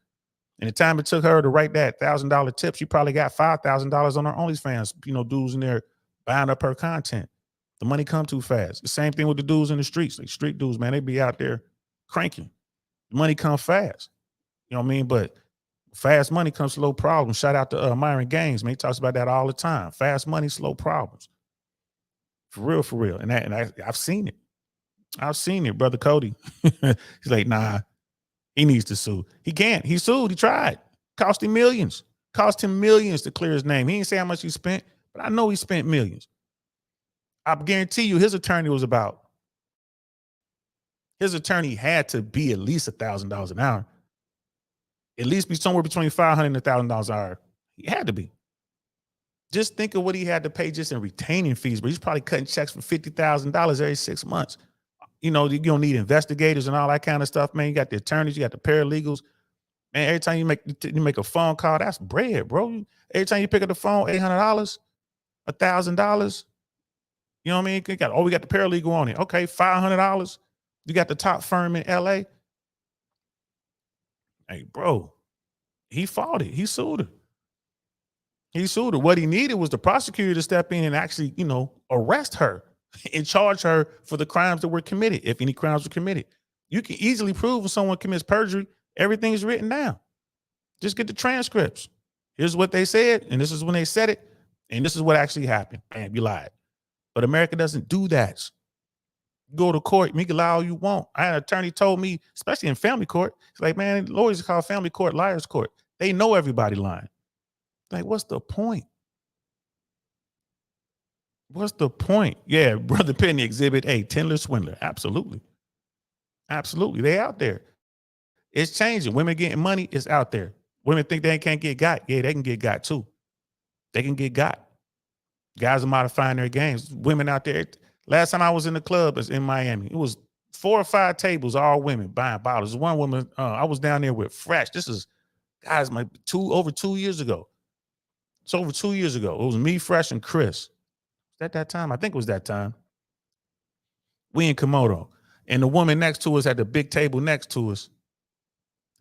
And the time it took her to write that $1,000 tip, she probably got $5,000 on her OnlyFans. Dudes in there buying up her content. The money come too fast. The same thing with the dudes in the streets, like street dudes, man. They be out there cranking. The money come fast. You know what I mean? But fast money comes slow problems. Shout out to Myron Gaines, man. He talks about that all the time. Fast money, slow problems. For real, for real. And I've seen it. I've seen it, brother Cody. He's like, nah, he needs to sue. He can't. He sued. He tried. Cost him millions. Cost him millions to clear his name. He didn't say how much he spent, but I know he spent millions. I guarantee you his attorney had to be at least $1,000 an hour. At least be somewhere between $500 and $1,000 an hour. He had to be. Just think of what he had to pay just in retaining fees, but he's probably cutting checks for $50,000 every 6 months. You don't need investigators and all that kind of stuff, man. You got the attorneys, you got the paralegals. Man, every time you make a phone call, that's bread, bro. Every time you pick up the phone, $800, $1,000. You know what I mean? We got the paralegal on it. Okay, $500. You got the top firm in LA. Hey, bro, he fought it. He sued her. What he needed was the prosecutor to step in and actually, arrest her and charge her for the crimes that were committed, if any crimes were committed. You can easily prove when someone commits perjury, everything's written down. Just get the transcripts. Here's what they said, and this is when they said it, and this is what actually happened. Bam, you lied. But America doesn't do that. You go to court, you can lie all you want. I had an attorney told me, especially in family court, he's like, man, lawyers call family court liars court. They know everybody lying. Like, what's the point? What's the point? Yeah, Brother Penny, Exhibit A, Tendler Swindler. Absolutely. Absolutely. They out there. It's changing. Women getting money is out there. Women think they can't get got. Yeah, they can get got too. They can get got. Guys are modifying their games. Women out there. Last time I was in the club in Miami, it was 4 or 5 tables, all women buying bottles. One woman, I was down there with Fresh. This is, guys, over 2 years ago. It's over 2 years ago. It was me, Fresh, and Chris. At that time, I think it was that time. We in Komodo. And the woman next to us at the big table next to us,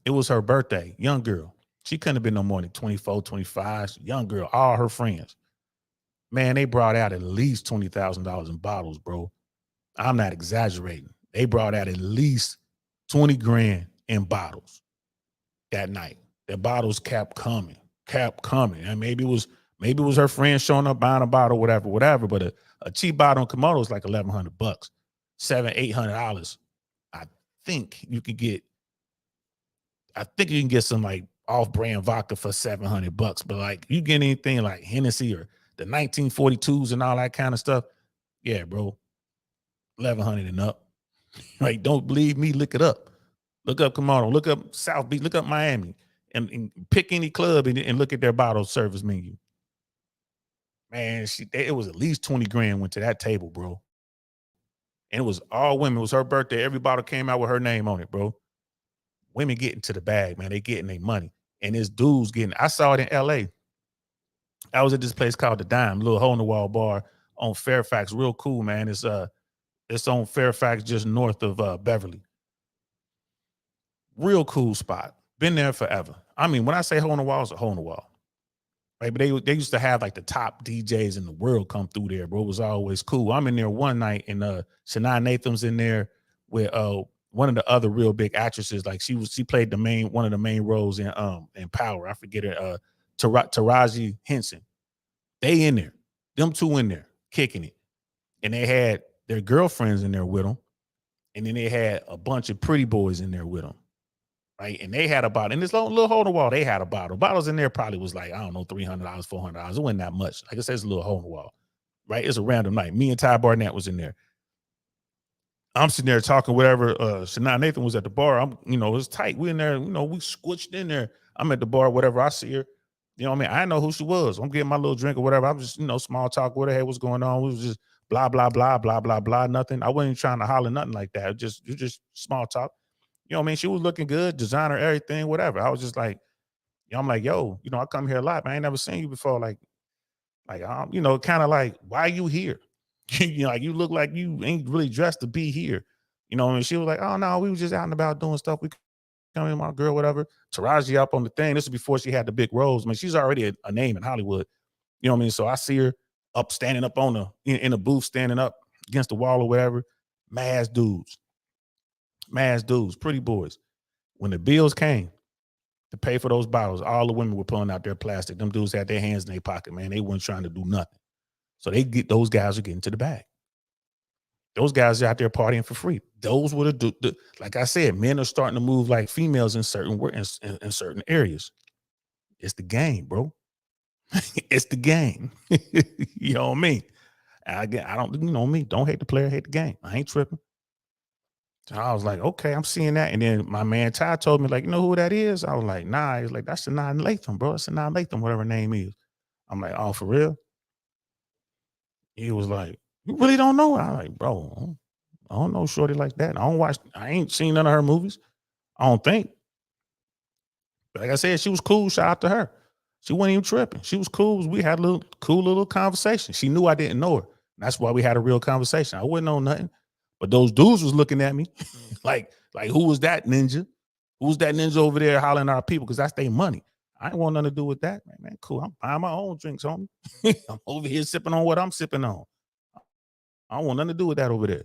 it was her birthday, young girl. She couldn't have been no more than 24, 25, young girl, all her friends. Man, they brought out at least $20,000 in bottles, bro. I'm not exaggerating. They brought out at least 20 grand in bottles that night. The bottles kept coming. And maybe it was her friend showing up buying a bottle, whatever. But a cheap bottle in Komodo is like $1,100, $700-800. I think you could get. I think you can get some like off-brand vodka for $700, but like you get anything like Hennessy or the 1942s and all that kind of stuff, yeah, bro, 1,100 and up. Like, don't believe me? Look it up. Look up Komodo. Look up South Beach. Look up Miami, and pick any club and look at their bottle service menu. Man, it was at least 20 grand went to that table, bro. And it was all women. It was her birthday. Every bottle came out with her name on it, bro. Women getting to the bag, man. They getting their money. And this dude's getting, I saw it in LA. I was at this place called The Dime, little hole in the wall bar on Fairfax. Real cool, man. It's on Fairfax, just north of Beverly. Real cool spot. Been there forever. I mean, when I say hole in the wall, it's a hole in the wall. Right? But they used to have like the top DJs in the world come through there, bro. It was always cool. I'm in there one night and Shania Nathan's in there with one of the other real big actresses. Like she played one of the main roles in Power. I forget her, Taraji Henson. They in there. Them two in there kicking it. And they had their girlfriends in there with them. And then they had a bunch of pretty boys in there with them. Right. And they had a bottle. In this little hole in the wall, they had a bottle. Bottles in there probably was like, I don't know, $300, $400. It wasn't that much. Like I said, it's a little hole in the wall. Right. It's a random night. Me and Ty Barnett was in there. I'm sitting there talking, whatever. Shania Nathan was at the bar. It was tight. We in there, we squished in there. I'm at the bar, whatever. I see her. You know what I mean? I know who she was. I'm getting my little drink or whatever. I'm just, small talk with her. Hey, what's going on? We was just blah, blah, blah, blah, blah, blah, nothing. I wasn't trying to holler nothing like that. It was just small talk. You know what I mean? She was looking good, designer, everything, whatever. I was just like, I'm like, yo, I come here a lot, man. I ain't never seen you before. Like, kind of like, why you here? Like you look like you ain't really dressed to be here. You know what I mean? She was like, oh no, we was just out and about doing stuff. We come in, my girl, whatever. Taraji up on the thing. This is before she had the big roles. I mean, she's already a name in Hollywood. You know what I mean? So I see her standing up in a booth, standing up against the wall or whatever. Mass dudes, pretty boys. When the bills came to pay for those bottles, all the women were pulling out their plastic. Them dudes had their hands in their pocket, man. They weren't trying to do nothing. So those guys are getting to the bag. Those guys are out there partying for free. Those were like I said, men are starting to move like females in certain areas. It's the game, bro. It's the game. You know what I mean? I don't, me, don't hate the player, hate the game. I ain't tripping. So I was like, okay, I'm seeing that. And then my man Ty told me, like, you know who that is? I was like, nah. He's like, that's Shania Latham, bro. That's Shania Latham, whatever her name is. I'm like, oh, for real? He was like, you really don't know? I'm like, bro, I don't know shorty like that. I ain't seen none of her movies. I don't think. But like I said, she was cool. Shout out to her. She wasn't even tripping. She was cool. We had a cool little conversation. She knew I didn't know her. That's why we had a real conversation. I wouldn't know nothing. But those dudes was looking at me like who was that ninja? Who's that ninja over there hollering at our people? Because that's their money. I ain't want nothing to do with that. Man, cool. I'm buying my own drinks, homie. I'm over here sipping on what I'm sipping on. I don't want nothing to do with that over there.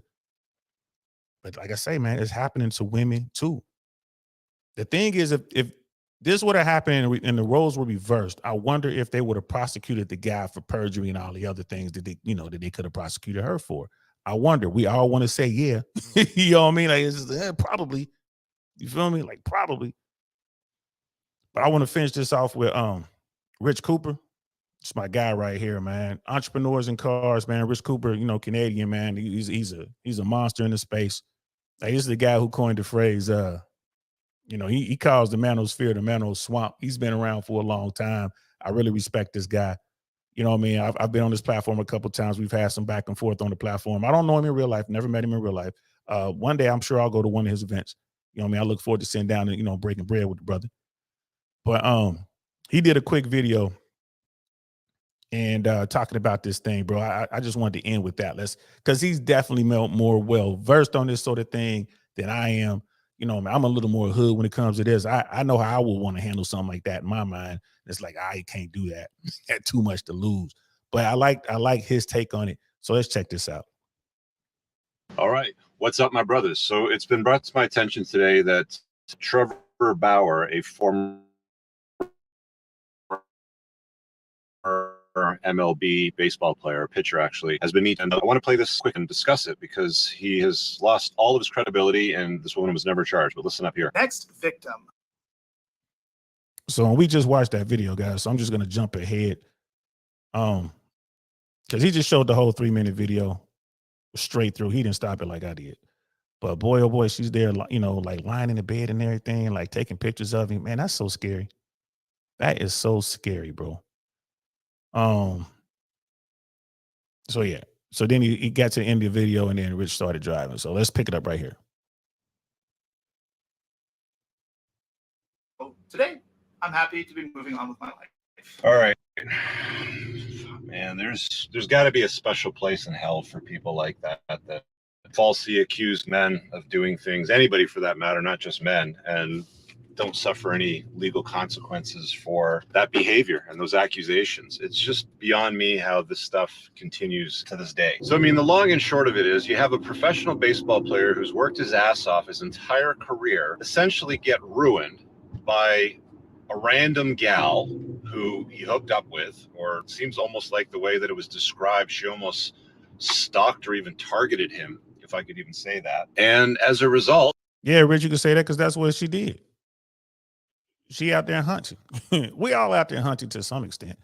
But like I say, man, it's happening to women too. The thing is, if this would have happened and the roles were reversed, I wonder if they would have prosecuted the guy for perjury and all the other things that they could have prosecuted her for. I wonder. We all want to say, yeah. You know what I mean? Like, it's just, probably. You feel me? Like, probably. But I want to finish this off with Rich Cooper. It's my guy right here, man. Entrepreneurs in cars, man. Rich Cooper, Canadian, man. He's a monster in the space. Like, this is the guy who coined the phrase, he calls the manosphere the mano swamp. He's been around for a long time. I really respect this guy. You know what I mean? I've been on this platform a couple of times. We've had some back and forth on the platform. I don't know him in real life. Never met him in real life. One day, I'm sure I'll go to one of his events. You know what I mean? I look forward to sitting down and, breaking bread with the brother. But he did a quick video and talking about this thing, bro. I just wanted to end with that. Because he's definitely more well versed on this sort of thing than I am. You know, I'm a little more hood when it comes to this. I know how I would want to handle something like that in my mind. It's like I can't do that. Had too much to lose. But I like his take on it. So let's check this out. All right. What's up, my brothers? So it's been brought to my attention today that Trevor Bauer, a former MLB baseball player, pitcher actually, has been meeting. And I want to play this quick and discuss it because he has lost all of his credibility and this woman was never charged. But listen up here. Next victim. So we just watched that video, guys. So I'm just gonna jump ahead. Because he just showed the whole 3-minute video straight through. He didn't stop it like I did. But boy, oh boy, she's there, like lying in the bed and everything, like taking pictures of him. Man, that's so scary. That is so scary, bro. So yeah. So then he got to the end of the video and then Rich started driving. So let's pick it up right here. Today, I'm happy to be moving on with my life. All right. Man, there's got to be a special place in hell for people like that falsely accuse men of doing things, anybody for that matter, not just men, and don't suffer any legal consequences for that behavior and those accusations. It's just beyond me how this stuff continues to this day. So, I mean, the long and short of it is you have a professional baseball player who's worked his ass off his entire career, essentially get ruined by a random gal who he hooked up with, or it seems almost like the way that it was described, she almost stalked or even targeted him, if I could even say that. And as a result, yeah, Rich, you can say that because that's what she did. She out there hunting. We all out there hunting to some extent.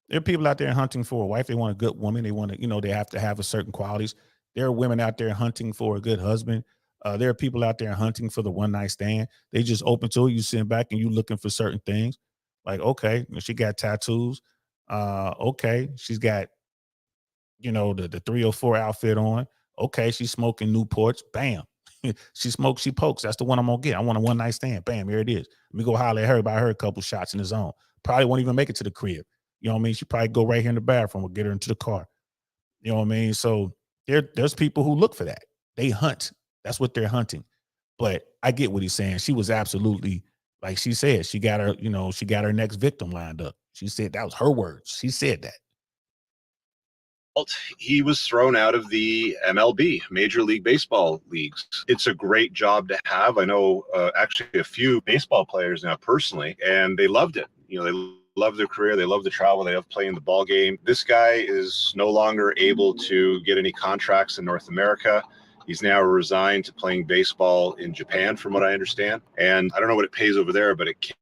There are people out there hunting for a wife. They want a good woman. They want to, they have to have a certain qualities. There are women out there hunting for a good husband. There are people out there hunting for the one night stand. They just open to it. You sitting back and you looking for certain things. Like, okay, she got tattoos. Okay, she's got, the 304 outfit on. Okay, she's smoking Newports. Bam. She smokes, she pokes. That's the one I'm gonna get. I want a one night stand. Bam, here it is. Let me go holler at her, buy her a couple shots in the zone. Probably won't even make it to the crib. You know what I mean? She probably go right here in the bathroom or get her into the car. You know what I mean? So there's people who look for that. They hunt. That's what they're hunting. But I get what he's saying. She was absolutely, like she said, she got her next victim lined up. She said that was her words. She said that. he was thrown out of the MLB, Major League Baseball leagues. It's a great job to have. I know actually a few baseball players now personally, and they loved it. They love their career. They love to travel. They love playing the ball game. This guy is no longer able to get any contracts in North America. He's now resigned to playing baseball in Japan, from what I understand. And I don't know what it pays over there, but it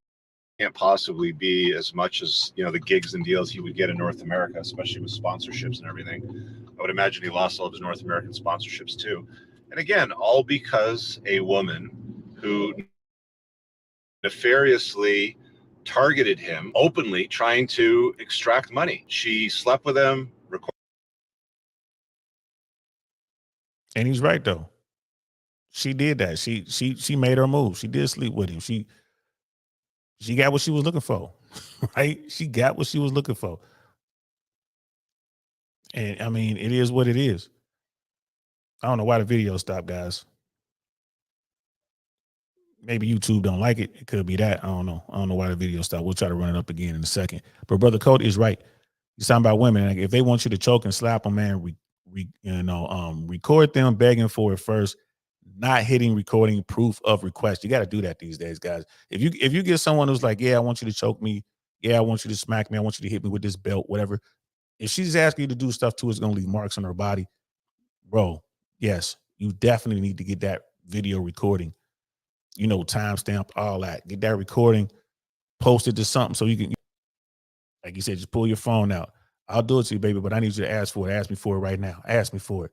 can't possibly be as much as the gigs and deals he would get in North America, especially with sponsorships and everything. I would imagine he lost all of his North American sponsorships too. And again, all because a woman who nefariously targeted him openly, trying to extract money. She slept with him. And he's right though. She did that. She made her move. She did sleep with him. She got what she was looking for, right? She got what she was looking for. And I mean, it is what it is. I don't know why the video stopped, guys. Maybe YouTube don't like it. It could be that. I don't know. I don't know why the video stopped. We'll try to run it up again in a second. But Brother Cody is right. He's talking about women. Like if they want you to choke and slap them, man, record them begging for it first, not hitting recording proof of request. You got to do that these days, guys. If you get someone who's like, yeah, I want you to choke me. Yeah, I want you to smack me. I want you to hit me with this belt, whatever. If she's asking you to do stuff too, it's going to leave marks on her body. Bro, yes, you definitely need to get that video recording, timestamp, all that. Get that recording, post it to something so you can, like you said, just pull your phone out. I'll do it to you, baby, but I need you to ask for it. Ask me for it right now. Ask me for it.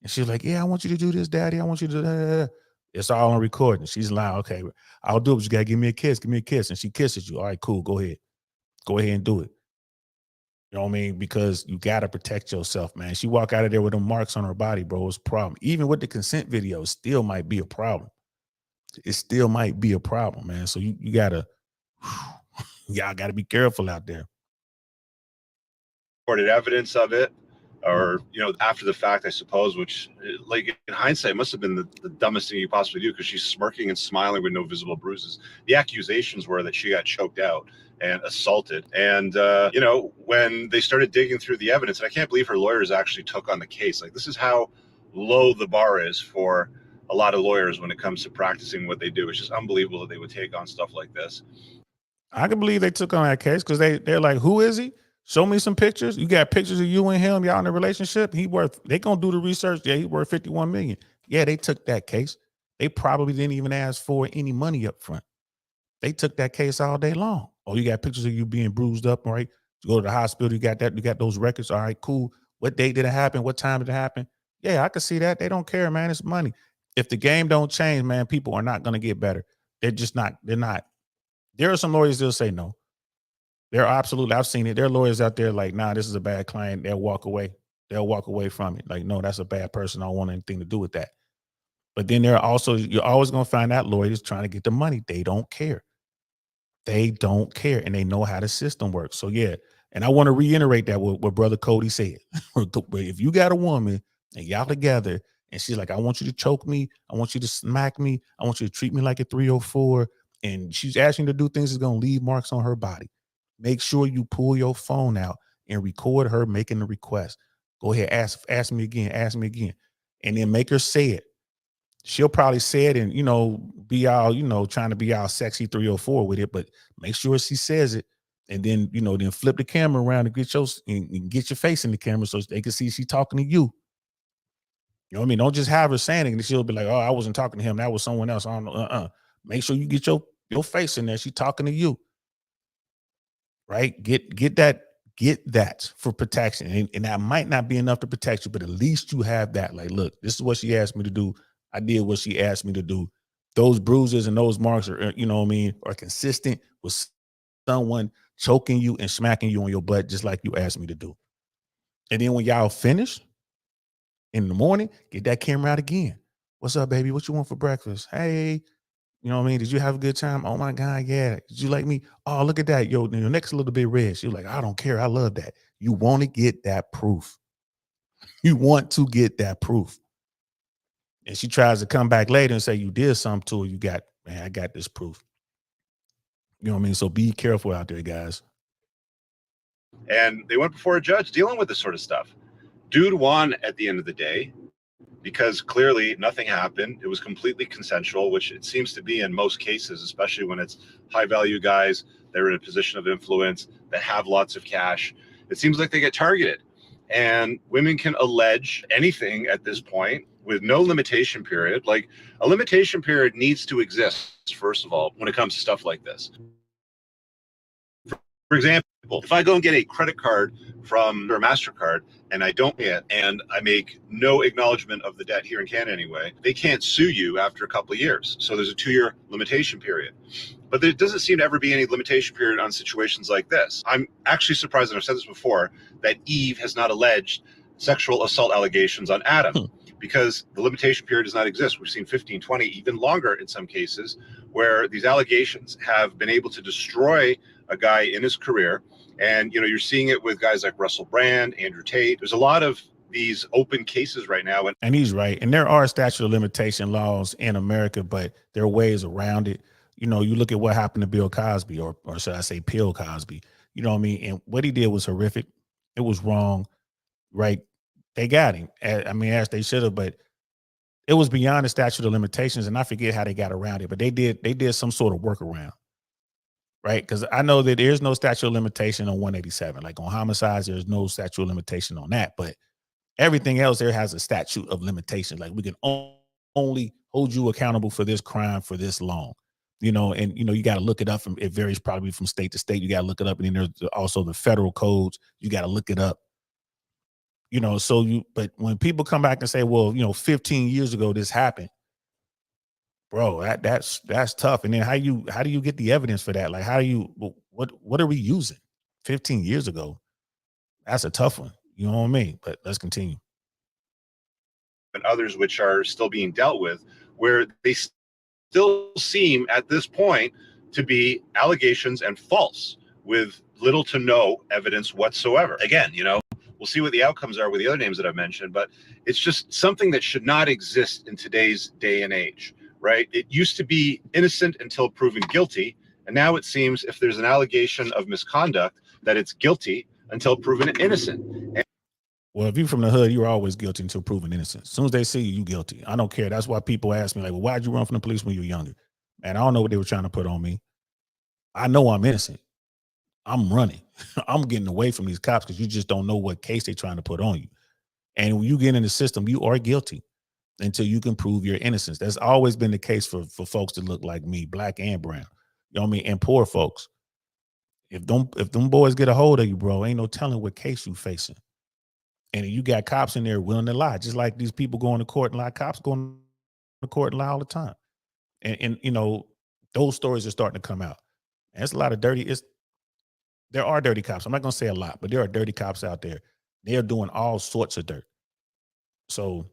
And she's like, yeah, I want you to do this, daddy. I want you to do that. It's all on recording. She's like, okay, I'll do it, but you got to give me a kiss. Give me a kiss. And she kisses you. All right, cool. Go ahead. Go ahead and do it. You know what I mean? Because you got to protect yourself, man. She walk out of there with them marks on her body, bro. It's a problem. Even with the consent video, it still might be a problem. It still might be a problem, man. So you got to, y'all got to be careful out there. recorded evidence of it, or after the fact, I suppose, which like in hindsight must have been the dumbest thing you possibly do, because she's smirking and smiling with no visible bruises. The accusations were that she got choked out and assaulted, and when they started digging through the evidence, and I can't believe her lawyers actually took on the case. Like, this is how low the bar is for a lot of lawyers when it comes to practicing what they do. It's just unbelievable that they would take on stuff like this. I can believe they took on that case because they're like, who is he? Show me some pictures. You got pictures of you and him, y'all in a relationship. They gonna do the research. Yeah, he worth 51 million. Yeah, they took that case. They probably didn't even ask for any money up front. They took that case all day long. Oh, you got pictures of you being bruised up, right? You go to the hospital, you got that, you got those records. All right, cool. What date did it happen? What time did it happen? Yeah, I can see that. They don't care, man. It's money. If the game don't change, man, people are not gonna get better. They're just not, they're not. There are some lawyers that'll say no. They're absolutely, I've seen it. There are lawyers out there like, nah, this is a bad client. They'll walk away. They'll walk away from it. Like, no, that's a bad person. I don't want anything to do with that. But then there are also, you're always going to find that lawyers trying to get the money. They don't care. They don't care. And they know how the system works. So yeah. And I want to reiterate that what Brother Cody said. If you got a woman and y'all together and she's like, I want you to choke me. I want you to smack me. I want you to treat me like a 304. And she's asking you to do things that's going to leave marks on her body. Make sure you pull your phone out and record her making the request. Go ahead, ask me again, and then make her say it. She'll probably say it and be all trying to be all sexy 304 with it, but make sure she says it, and then then flip the camera around and get your face in the camera so they can see she talking to you. You know what I mean? Don't just have her saying it and she'll be like, "Oh, I wasn't talking to him. That was someone else." I don't know. Make sure you get your face in there. She talking to you. Right? Get that for protection. And that might not be enough to protect you, but at least you have that. Like, look, this is what she asked me to do. I did what she asked me to do. Those bruises and those marks are, are consistent with someone choking you and smacking you on your butt, just like you asked me to do. And then when y'all finish in the morning, get that camera out again. What's up, baby? What you want for breakfast? Hey, you know what I mean? Did you have a good time? Oh my God, yeah. Did you like me? Oh, look at that. Yo, your neck's a little bit red. She's like, I don't care. I love that. You want to get that proof. You want to get that proof. And she tries to come back later and say you did something to her. I got this proof. You know what I mean? So be careful out there, guys. And they went before a judge dealing with this sort of stuff. Dude won at the end of the day, because clearly nothing happened. It was completely consensual, which it seems to be in most cases, especially when it's high value guys that are in a position of influence, that have lots of cash. It seems like they get targeted. And women can allege anything at this point with no limitation period. Like, a limitation period needs to exist, first of all, when it comes to stuff like this. For example, if I go and get a credit card from or a MasterCard and I don't pay it, and I make no acknowledgement of the debt here in Canada anyway, they can't sue you after a couple of years. So there's a 2-year limitation period. But there doesn't seem to ever be any limitation period on situations like this. I'm actually surprised, and I've said this before, that Eve has not alleged sexual assault allegations on Adam, because the limitation period does not exist. We've seen 15, 20, even longer in some cases, where these allegations have been able to destroy a guy in his career. And you're seeing it with guys like Russell Brand, Andrew Tate. There's a lot of these open cases right now. And he's right. And there are statute of limitation laws in America, but there are ways around it. You look at what happened to Bill Cosby, or should I say Bill Cosby. You know what I mean? And what he did was horrific. It was wrong, right? They got him. As they should have, but it was beyond the statute of limitations. And I forget how they got around it, but they did some sort of workaround. Right? Because I know that there's no statute of limitation on 187. Like on homicides, there's no statute of limitation on that. But everything else there has a statute of limitation. Like, we can only hold you accountable for this crime for this long. And you got to look it up. It varies probably from state to state. You got to look it up. And then there's also the federal codes. You got to look it up. But when people come back and say, well, 15 years ago this happened, bro, that's tough. And then how do you get the evidence for that? Like, what are we using 15 years ago? That's a tough one. You know what I mean? But let's continue. And others which are still being dealt with, where they still seem at this point to be allegations and false, with little to no evidence whatsoever. Again, we'll see what the outcomes are with the other names that I've mentioned, but it's just something that should not exist in today's day and age, right? It used to be innocent until proven guilty. And now it seems if there's an allegation of misconduct that it's guilty until proven innocent. Well, if you're from the hood, you're always guilty until proven innocent. As soon as they see you, you're guilty. I don't care. That's why people ask me, like, well, why'd you run from the police when you were younger? Man, I don't know what they were trying to put on me. I know I'm innocent. I'm running. I'm getting away from these cops because you just don't know what case they're trying to put on you. And when you get in the system, you are guilty until you can prove your innocence. That's always been the case for folks that look like me, black and brown. You know what I mean? And poor folks. If them boys get a hold of you, bro, ain't no telling what case you facing. And you got cops in there willing to lie, just like these people going to court and lie. Cops going to court and lie all the time. And those stories are starting to come out. And it's a lot of dirty. There are dirty cops. I'm not gonna say a lot, but there are dirty cops out there. They're doing all sorts of dirt. So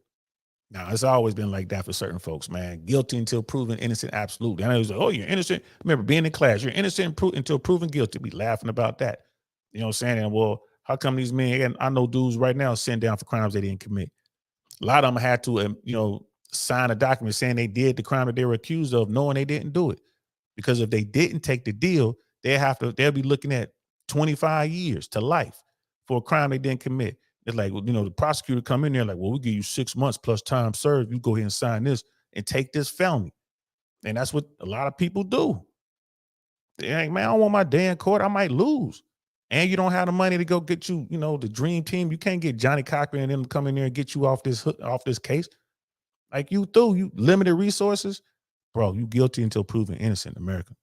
now it's always been like that for certain folks, man. Guilty until proven innocent, absolutely. I know it was like, oh, you're innocent. I remember being in class, you're innocent until proven guilty. Be laughing about that. You know what I'm saying? And well, how come these men, and I know dudes right now sitting down for crimes they didn't commit. A lot of them had to, sign a document saying they did the crime that they were accused of, knowing they didn't do it. Because if they didn't take the deal, they'll be looking at 25 years to life for a crime they didn't commit. It's like, the prosecutor come in there like, well, we'll give you 6 months plus time served. You go ahead and sign this and take this felony. And that's what a lot of people do. They're like, man, I don't want my day in court. I might lose. And you don't have the money to go get you, the dream team. You can't get Johnny Cochran and them to come in there and get you off this case. Like you limited resources, bro, you guilty until proven innocent in America.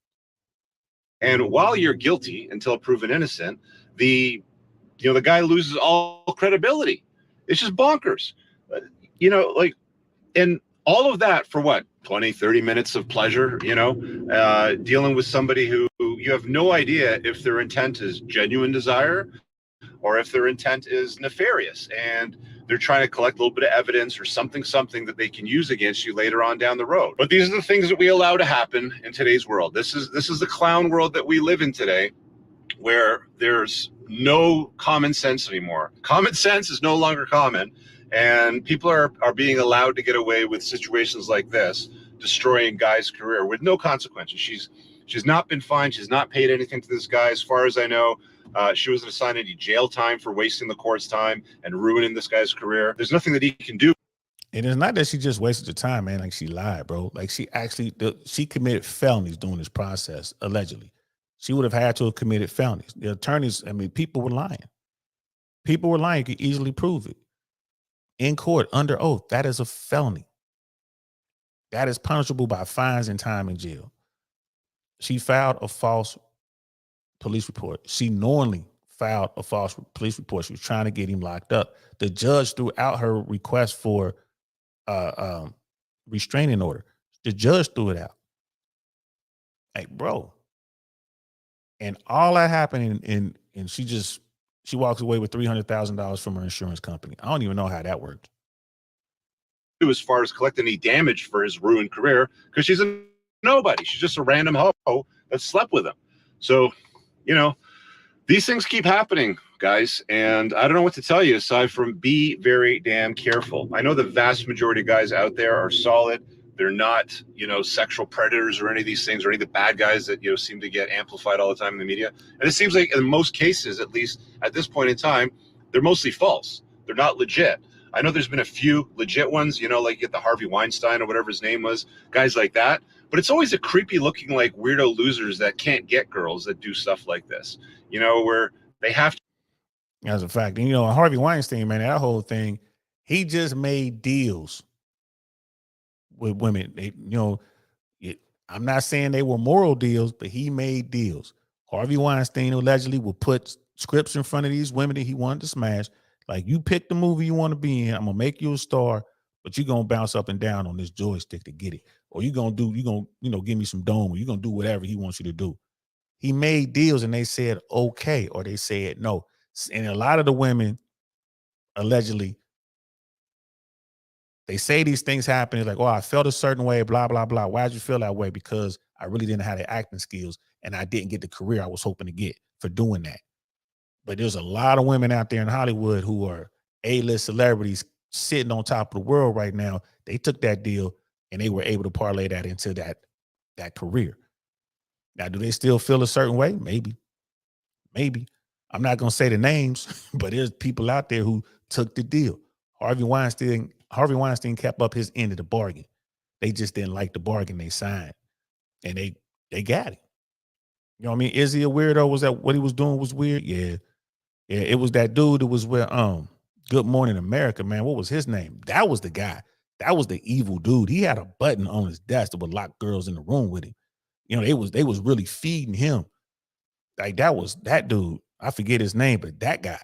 And while you're guilty until proven innocent, the guy loses all credibility. It's just bonkers. And all of that for what? 20, 30 minutes of pleasure, dealing with somebody who you have no idea if their intent is genuine desire or if their intent is nefarious. And they're trying to collect a little bit of evidence or something that they can use against you later on down the road. But these are the things that we allow to happen in today's world. This is the clown world that we live in today, where there's no common sense anymore. Common sense is no longer common, and people are being allowed to get away with situations like this, destroying Guy's career with no consequences. She's not been fined. She's not paid anything to this guy, as far as I know. She wasn't assigned any jail time for wasting the court's time and ruining this guy's career. There's nothing that he can do. And it's not that she just wasted the time, man. Like she lied, bro. Like she committed felonies during this process, allegedly. She would have had to have committed felonies. The attorneys, people were lying. People were lying. You could easily prove it. In court, under oath, that is a felony. That is punishable by fines and time in jail. She filed a false police report. She knowingly filed a false police report. She was trying to get him locked up. The judge threw out her request for restraining order. The judge threw it out. Like, bro. And all that happened, and she walks away with $300,000 from her insurance company. I don't even know how that worked. As far as collecting any damage for his ruined career, because she's a nobody. She's just a random hoe that slept with him. So, these things keep happening, guys. And I don't know what to tell you aside from be very damn careful. I know the vast majority of guys out there are solid. They're not, sexual predators or any of these things or any of the bad guys that, seem to get amplified all the time in the media. And it seems like in most cases, at least at this point in time, they're mostly false. They're not legit. I know there's been a few legit ones, like you get the Harvey Weinstein or whatever his name was, guys like that. But it's always a creepy looking like weirdo losers that can't get girls that do stuff like this, where they have to. As a fact. And, Harvey Weinstein, man, that whole thing, he just made deals with women. I'm not saying they were moral deals, but he made deals. Harvey Weinstein allegedly would put scripts in front of these women that he wanted to smash. Like, you pick the movie you want to be in. I'm going to make you a star, but you're going to bounce up and down on this joystick to get it. Or you're going to give me some dome, or you're going to do whatever he wants you to do. He made deals and they said, okay, or they said no. And a lot of the women, allegedly, they say these things happen. It's like, oh, I felt a certain way, blah, blah, blah. Why'd you feel that way? Because I really didn't have the acting skills and I didn't get the career I was hoping to get. for doing that. But there's a lot of women out there in Hollywood who are A-list celebrities sitting on top of the world right now. They took that deal and they were able to parlay that into that career. Now, do they still feel a certain way? Maybe. I'm not going to say the names, but there's people out there who took the deal. Harvey Weinstein kept up his end of the bargain. They just didn't like the bargain they signed, and they got it. You know what I mean? Is he a weirdo? Was that what he was doing was weird? Yeah. It was that dude that was with Good Morning America, man. What was his name? That was the guy. That was the evil dude. He had a button on his desk that would lock girls in the room with him. You know, they was really feeding him. Like that was that dude. I forget his name, but that guy.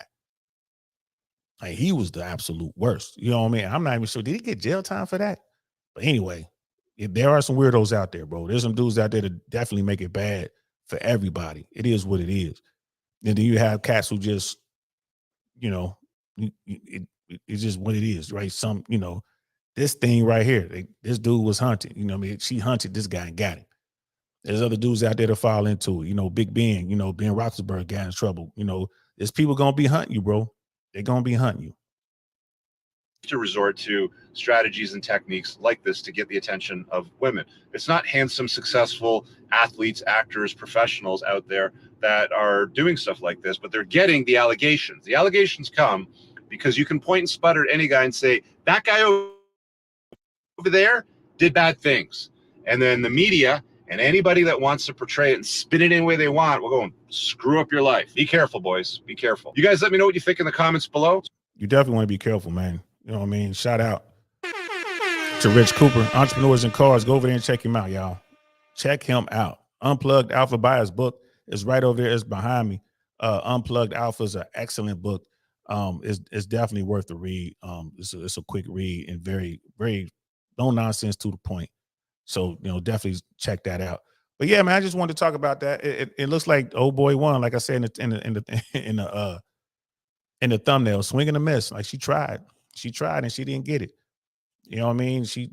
Like he was the absolute worst. You know what I mean? I'm not even sure. Did he get jail time for that? But anyway, there are some weirdos out there, bro. There's some dudes out there that definitely make it bad for everybody. It is what it is. And then you have cats who just, you know, it's just what it is, right? Some, you know, this thing right here, this dude was hunted. You know what I mean? She hunted this guy and got him. There's other dudes out there to fall into it. You know, Big Ben, you know, Ben Roethlisberger got in trouble. You know, there's people going to be hunting you, bro. They're going to be hunting you. To resort to strategies and techniques like this to get the attention of women. It's not handsome, successful athletes, actors, professionals out there that are doing stuff like this, but they're getting the allegations. The allegations come because you can point and sputter at any guy and say, that guy over there did bad things. And then the media and anybody that wants to portray it and spin it any way they want will go and screw up your life. Be careful, boys. Be careful. You guys let me know what you think in the comments below. You definitely want to be careful, man. You know what I mean? Shout out to Rich Cooper, Entrepreneurs in Cars. Go over there and check him out, y'all. Check him out. Unplugged Alpha Buyer's book is right over there. It's behind me. Unplugged Alpha is an excellent book. It's definitely worth the read. It's a quick read and very, very no nonsense, to the point. So, you know, definitely check that out. But yeah, man, I just wanted to talk about that. It looks like old boy won, like I said in the thumbnail, swing and a miss. Like she tried and she didn't get it. You know what I mean? She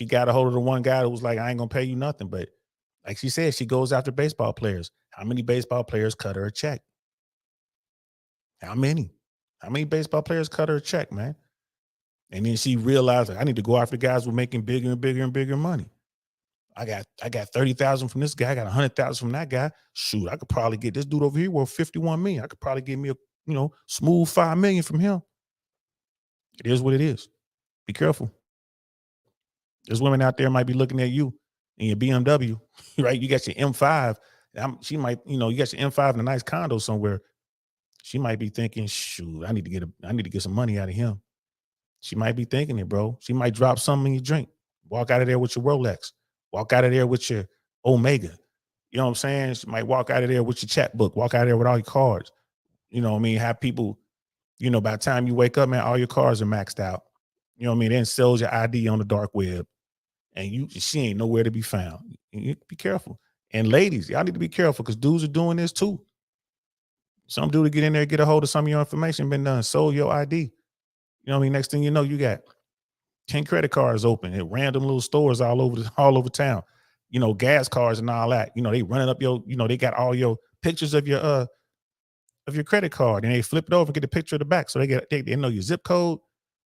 got a hold of the one guy that was like, I ain't gonna pay you nothing. But like she said, she goes after baseball players. How many baseball players cut her a check? How many baseball players cut her a check, man? And then she realized, like, I need to go after guys who are making bigger and bigger and bigger money. I got 30,000 from this guy. I got 100,000 from that guy. Shoot, I could probably get this dude over here worth 51 million. I could probably get me a smooth 5 million from him. It is what it is. Be careful. There's women out there might be looking at you in your BMW, right? You got your M5. She might, you got your M5 in a nice condo somewhere. She might be thinking, shoot, I need to get some money out of him. She might be thinking it, bro. She might drop something in your drink. Walk out of there with your Rolex. Walk out of there with your Omega. You know what I'm saying? She might walk out of there with your checkbook. Walk out of there with all your cards. You know what I mean? Have people, by the time you wake up, man, all your cards are maxed out. You know what I mean? Then sells your ID on the dark web. And she ain't nowhere to be found. You be careful. And ladies, y'all need to be careful because dudes are doing this too. Some dude to get in there, get a hold of some of your information, been done, sold your ID. You know what I mean? Next thing you know, you got 10 credit cards open at random little stores all over town. Gas cards and all that. They running up your, they got all your pictures of your credit card and they flip it over and get a picture of the back. So they know your zip code.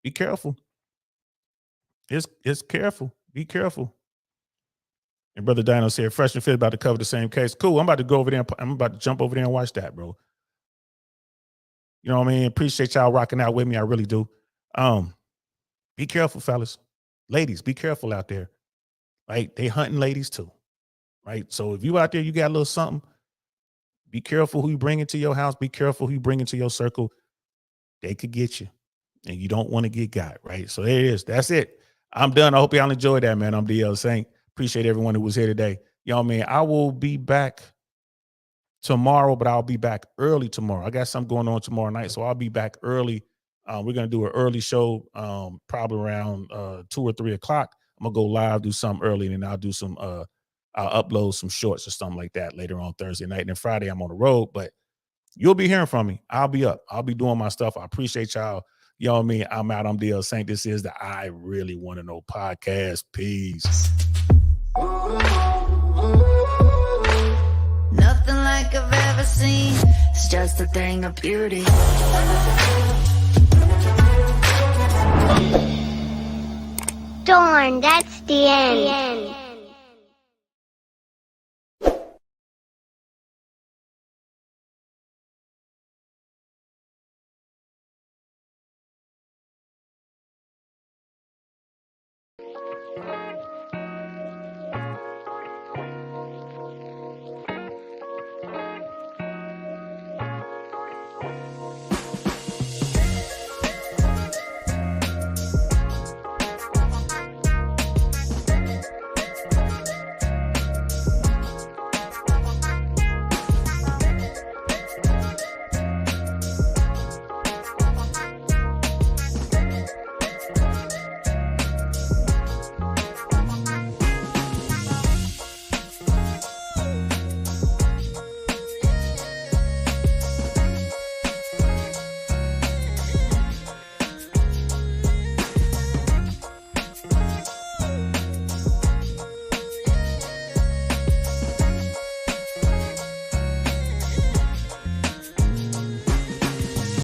Be careful. It's careful. Be careful. And Brother Dino said, Fresh and Fit about to cover the same case. Cool. I'm about to go over there. I'm about to jump over there and watch that, bro. You know what I mean? Appreciate y'all rocking out with me. I really do. Be careful, fellas. Ladies, be careful out there. Right? They hunting ladies too. Right? So if you out there, you got a little something, be careful who you bring into your house. Be careful who you bring into your circle. They could get you. And you don't want to get got, right? So there it is. That's it. I'm done. I hope y'all enjoyed that, man. I'm DL Saint. Appreciate everyone who was here today. Y'all, man, I will be back tomorrow, but I'll be back early tomorrow. I got something going on tomorrow night, so I'll be back early. We're going to do an early show, probably around 2 or 3 o'clock. I'm going to go live, do something early, and then I'll do some, I'll upload some shorts or something like that later on Thursday night. And then Friday, I'm on the road, but you'll be hearing from me. I'll be up. I'll be doing my stuff. I appreciate y'all. You know what I mean? I'm out. I'm DL Saint. This is the I Really Want to Know podcast. Peace. Nothing like I've ever seen. seen. It's just a thing of beauty. Darn, that's the end.